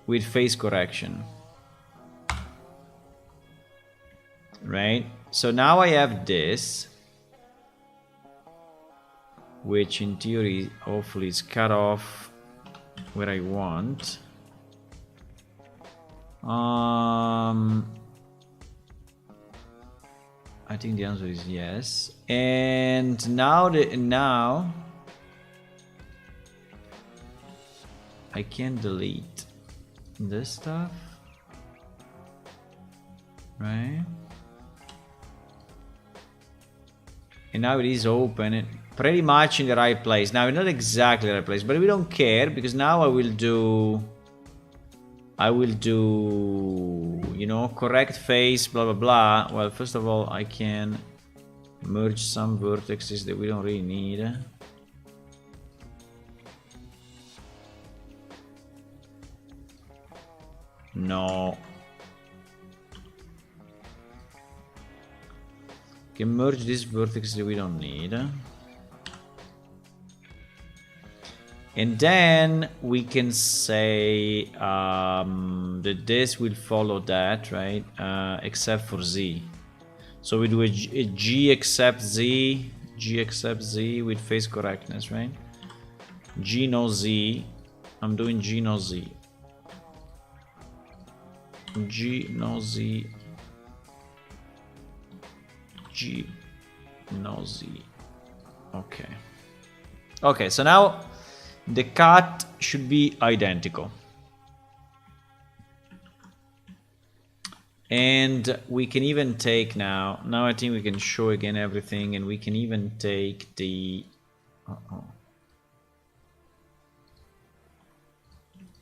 with face correction. Right? So now I have this, which in theory hopefully is cut off where I want. I think the answer is yes. And now I can delete this stuff, right? And now it is open, pretty much in the right place. Now, not exactly the right place, but we don't care, because now I will do, you know, correct face, blah, blah, blah. Well, first of all, I can merge some vertices that we don't really need. No. Can merge these vertices that we don't need. And then we can say that this will follow that, right? Except for Z. So we do a G except Z, G except Z with face correctness, right? G no Z. I'm doing G no Z. G no Z. G no Z. Okay. Okay, so now the cut should be identical. And we can even take now I think we can show again everything, and we can even take the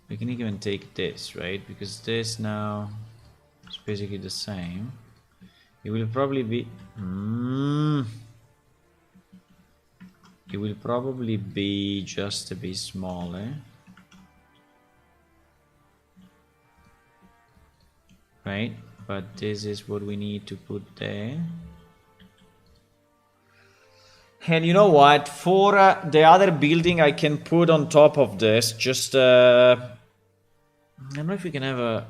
we can even take this, right? Because this now is basically the same. It will probably be it will probably be just a bit smaller, right? But this is what we need to put there. And you know what? For the other building, I can put on top of this just I don't know if we can have a,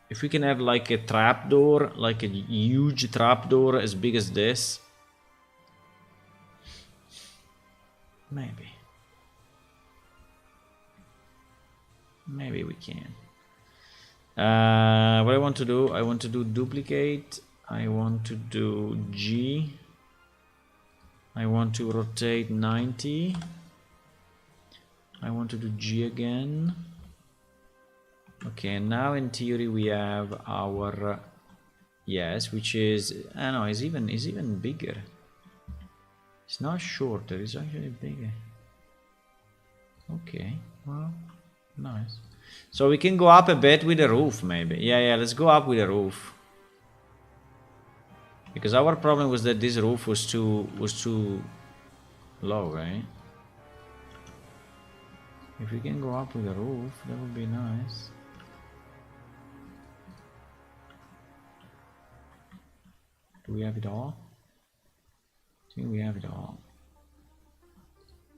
if we can have like a trapdoor, like a huge trapdoor as big as this. Maybe. Maybe we can. What I want to do, I want to do duplicate. I want to do G. I want to rotate 90. I want to do G again. Okay, now in theory we have our yes, which is, I know, is even bigger. It's not shorter, it's actually bigger. Okay, well, nice. So we can go up a bit with the roof, maybe. Yeah, let's go up with the roof. Because our problem was that this roof was too low, right? If we can go up with the roof, that would be nice. Do we have it all? I think we have it all.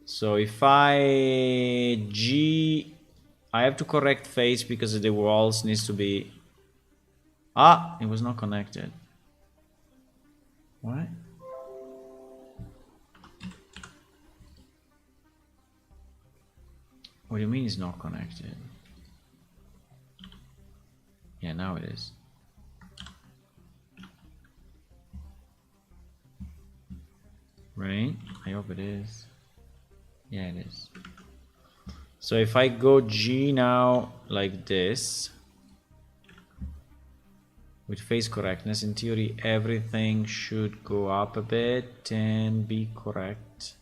So if I have to correct face because the walls needs to be, it was not connected. What? What do you mean it's not connected? Yeah, now it is. Right? I hope it is. Yeah, it is. So if I go G now like this, with face correctness, in theory everything should go up a bit and be correct.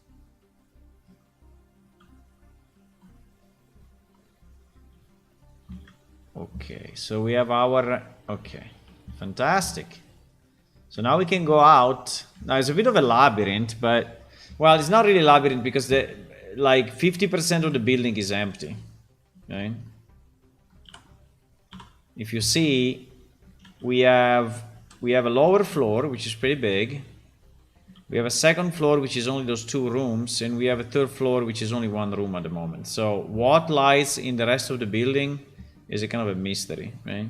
Okay, so we have our, okay, fantastic. So now we can go out. Now it's a bit of a labyrinth, but, well, it's not really a labyrinth because the, like 50% of the building is empty, right? If you see, we have a lower floor, which is pretty big. We have a second floor, which is only those 2 rooms, and we have a third floor, which is only 1 room at the moment. So what lies in the rest of the building is a kind of a mystery, right?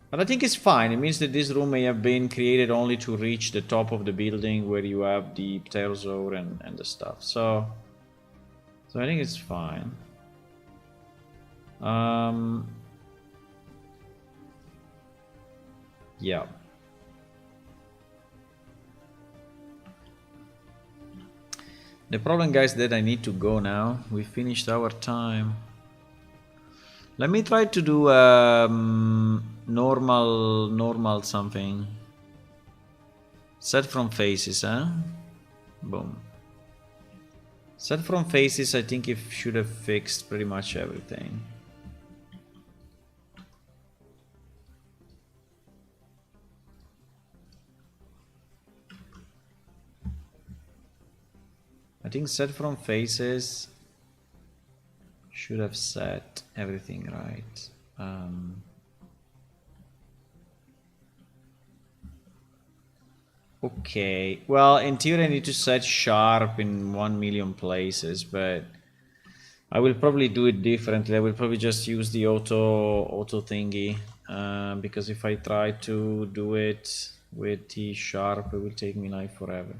But I think it's fine. It means that this room may have been created only to reach the top of the building where you have the pterosaur and the stuff. So I think it's fine. Yeah. The problem, guys, that I need to go now. We finished our time. Let me try to do normal something. Set from faces, huh? Boom. Set from faces, I think it should have fixed pretty much everything. I think set from faces should have set everything right. Okay, well, in theory I need to set sharp in 1 million places, but I will probably do it differently. I will probably just use the auto thingy, because if I try to do it with T sharp, it will take me like forever.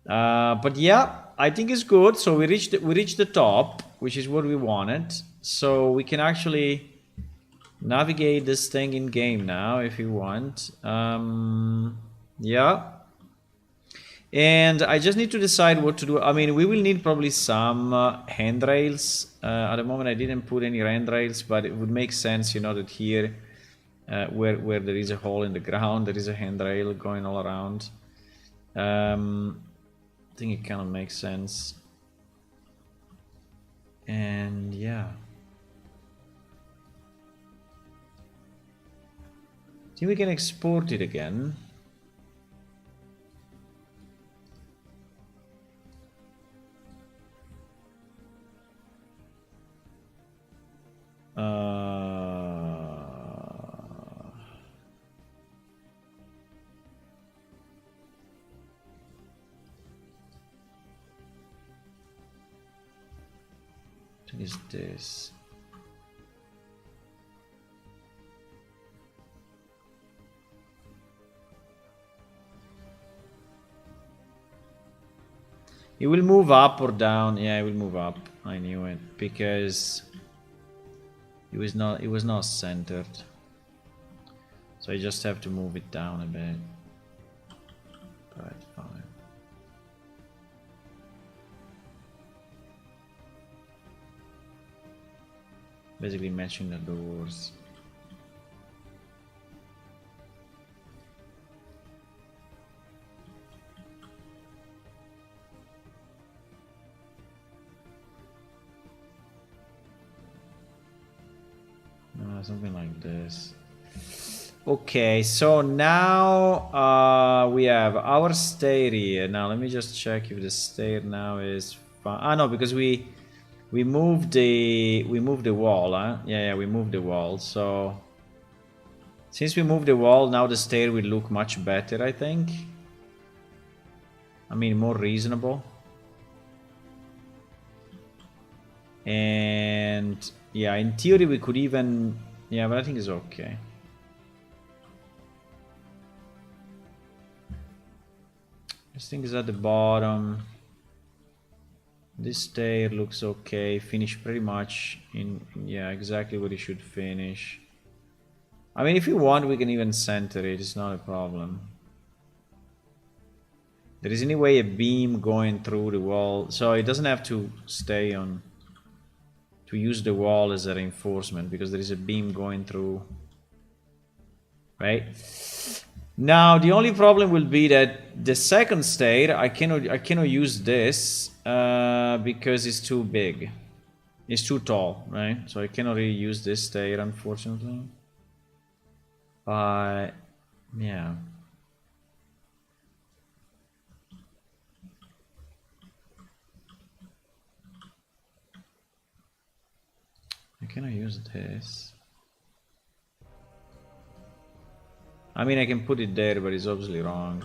But yeah, I think it's good. So we reached the top, which is what we wanted. So we can actually navigate this thing in game now if you want. Yeah. And I just need to decide what to do. I mean, we will need probably some handrails. At the moment, I didn't put any handrails, but it would make sense, you know, that here, where there is a hole in the ground, there is a handrail going all around. I think it kind of makes sense. And yeah. I think we can export it again. What is this? It will move up or down. Yeah, it will move up. I knew it because it was not centered. So I just have to move it down a bit. But fine. Basically matching the doors. Something like this. Okay, so now we have our stair here. Now let me just check if the stair now is fine. Ah no, because we moved the wall, huh? Yeah, we moved the wall. So since we moved the wall, now the stair will look much better, I think. I mean, more reasonable. And yeah, in theory we could even... Yeah, but I think it's okay. This thing is at the bottom. This stair looks okay. Finish pretty much in... Yeah, exactly what it should finish. I mean, if you want, we can even center it. It's not a problem. There is anyway a beam going through the wall, so it doesn't have to stay on... to use the wall as a reinforcement, because there is a beam going through, right? Now the only problem will be that the second stair I cannot use this because it's too big, it's too tall, right? So I cannot really use this stair, unfortunately. But yeah, I cannot use this. I mean, I can put it there, but it's obviously wrong.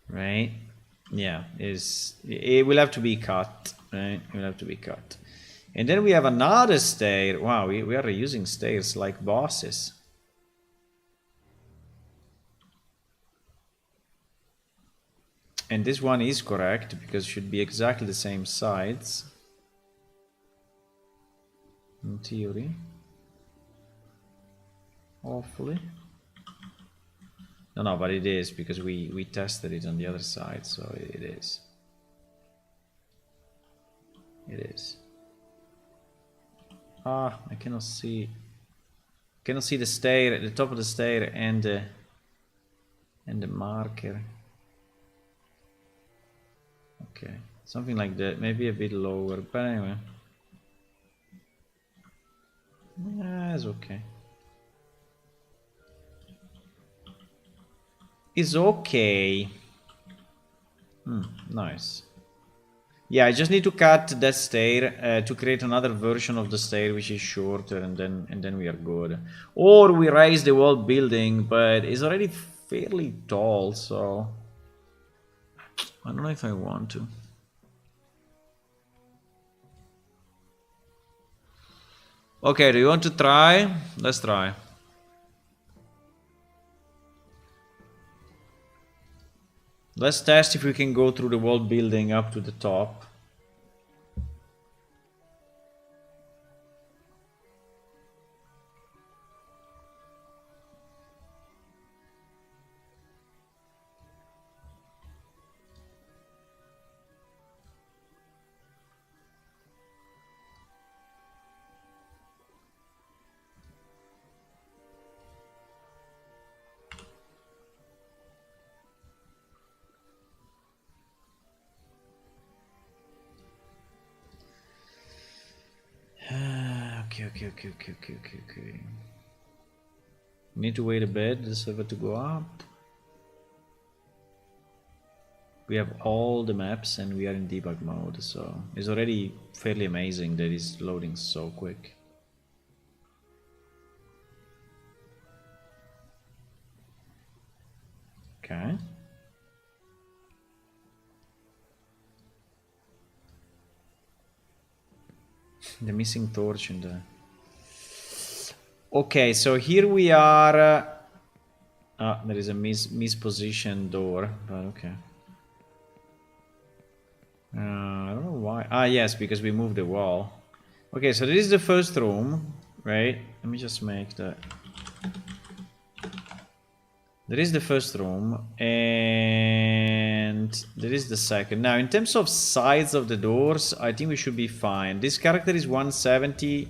Right? Yeah, it will have to be cut, right? It will have to be cut. And then we have another stair. Wow, we are reusing stairs like bosses. And this one is correct because it should be exactly the same sides. In theory. Hopefully. No, but it is because we tested it on the other side, so it is. It is. Ah, I cannot see. Cannot see the stair, the top of the stair, and the marker. Okay, something like that. Maybe a bit lower, but anyway. Yeah, it's okay. It's okay. Nice. Yeah, I just need to cut that stair to create another version of the stair which is shorter, and then we are good. Or we raise the whole building, but it's already fairly tall, so I don't know if I want to. Okay, do you want to try? Let's try. Let's test if we can go through the whole building up to the top. Okay. Need to wait a bit, the server to go up. We have all the maps and we are in debug mode, so it's already fairly amazing that it's loading so quick. Okay. The missing torch in the... Okay, so here we are. There is a mispositioned door, but okay. I don't know why. Ah, yes, because we moved the wall. Okay, so this is the first room, right? Let me just make the... There is the first room, and there is the second. Now, in terms of size of the doors, I think we should be fine. This character is 170.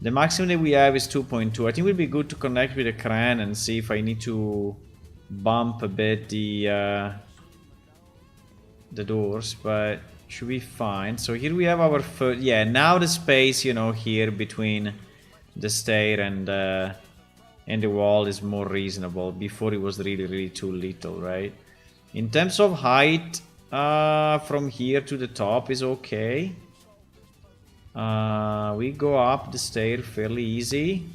The maximum that we have is 2.2. I think it would be good to connect with the crane and see if I need to bump a bit the doors, but should be fine. So here we have our first... Yeah, now the space, you know, here between the stair and the wall is more reasonable. Before it was really too little, right? In terms of height, from here to the top is okay. We go up the stair fairly easy.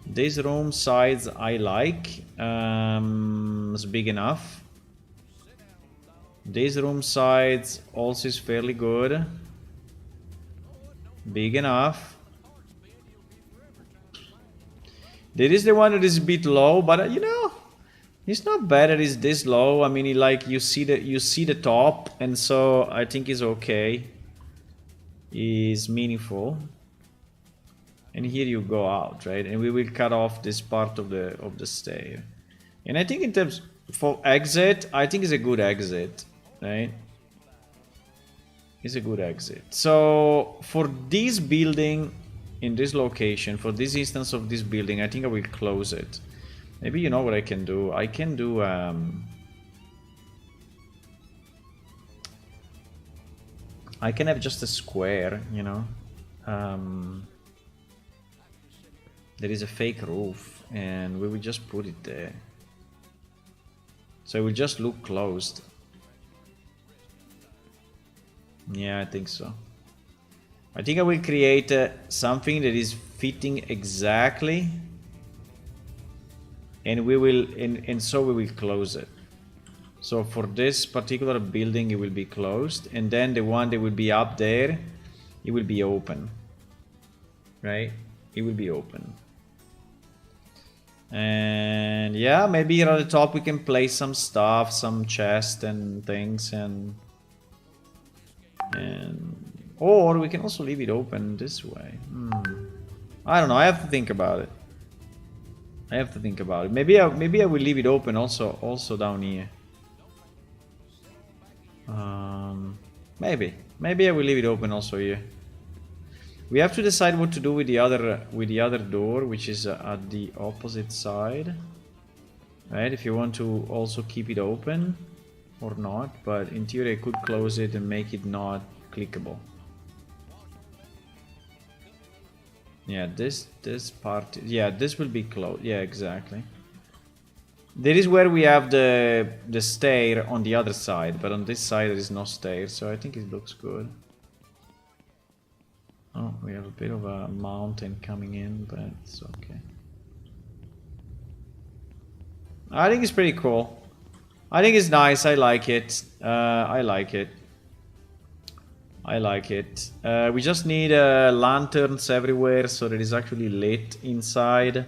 This room size I like. It's big enough. This room size also is fairly good. Big enough. There is the one that is a bit low, but you know, it's not bad that it's this low. I mean, like you see the top, and so I think it's okay. Is meaningful. And here you go out, right? And we will cut off this part of the stair. And I think in terms for exit, I think it's a good exit, right? It's a good exit. So for this building, in this location, for this instance of this building, I think I will close it. Maybe you know what I can do? I can do I can have just a square, you know. There is a fake roof, and we will just put it there. So it will just look closed. Yeah, I think so. I think I will create something that is fitting exactly, and we will, and so we will close it. So for this particular building it will be closed, and then the one that will be up there, it will be open. Right? It will be open. And yeah, maybe here at the top we can place some stuff, some chests and things, and or we can also leave it open this way. I don't know, I have to think about it. Maybe I will leave it open also down here. Maybe I will leave it open also here. We have to decide what to do with the other door, which is at the opposite side. Right? If you want to also keep it open or not, but in theory I could close it and make it not clickable. Yeah, this part, yeah, this will be closed. Yeah, exactly. There is where we have the stair on the other side, but on this side there is no stair, so I think it looks good. Oh, we have a bit of a mountain coming in, but it's okay. I think it's pretty cool. I think it's nice. I like it. I like it. We just need lanterns everywhere so that it's actually lit inside.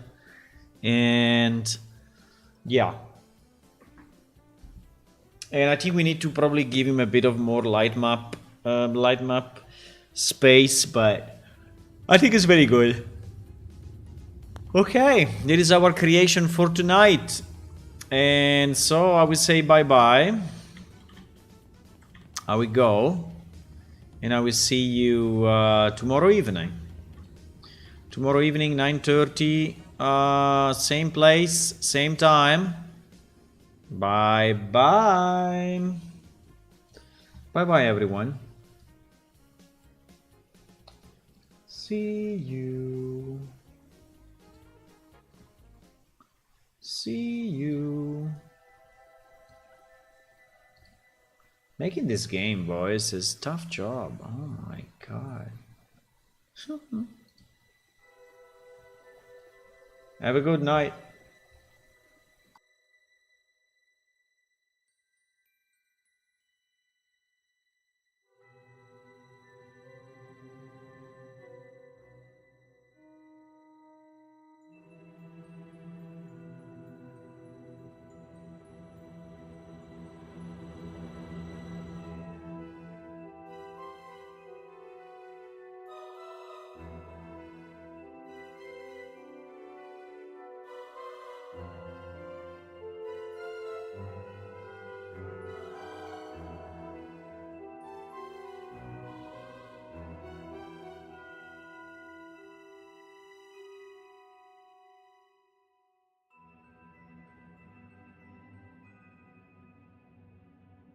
And yeah. And I think we need to probably give him a bit of more light map space, but I think it's very good. Okay, that is our creation for tonight. And so I will say bye-bye. I will go. And I will see you tomorrow evening. Tomorrow evening, 9:30. Same place, same time. Bye-bye. Bye-bye, everyone. See you. See you. Making this game, boys, is a tough job. Oh my god. Have a good night.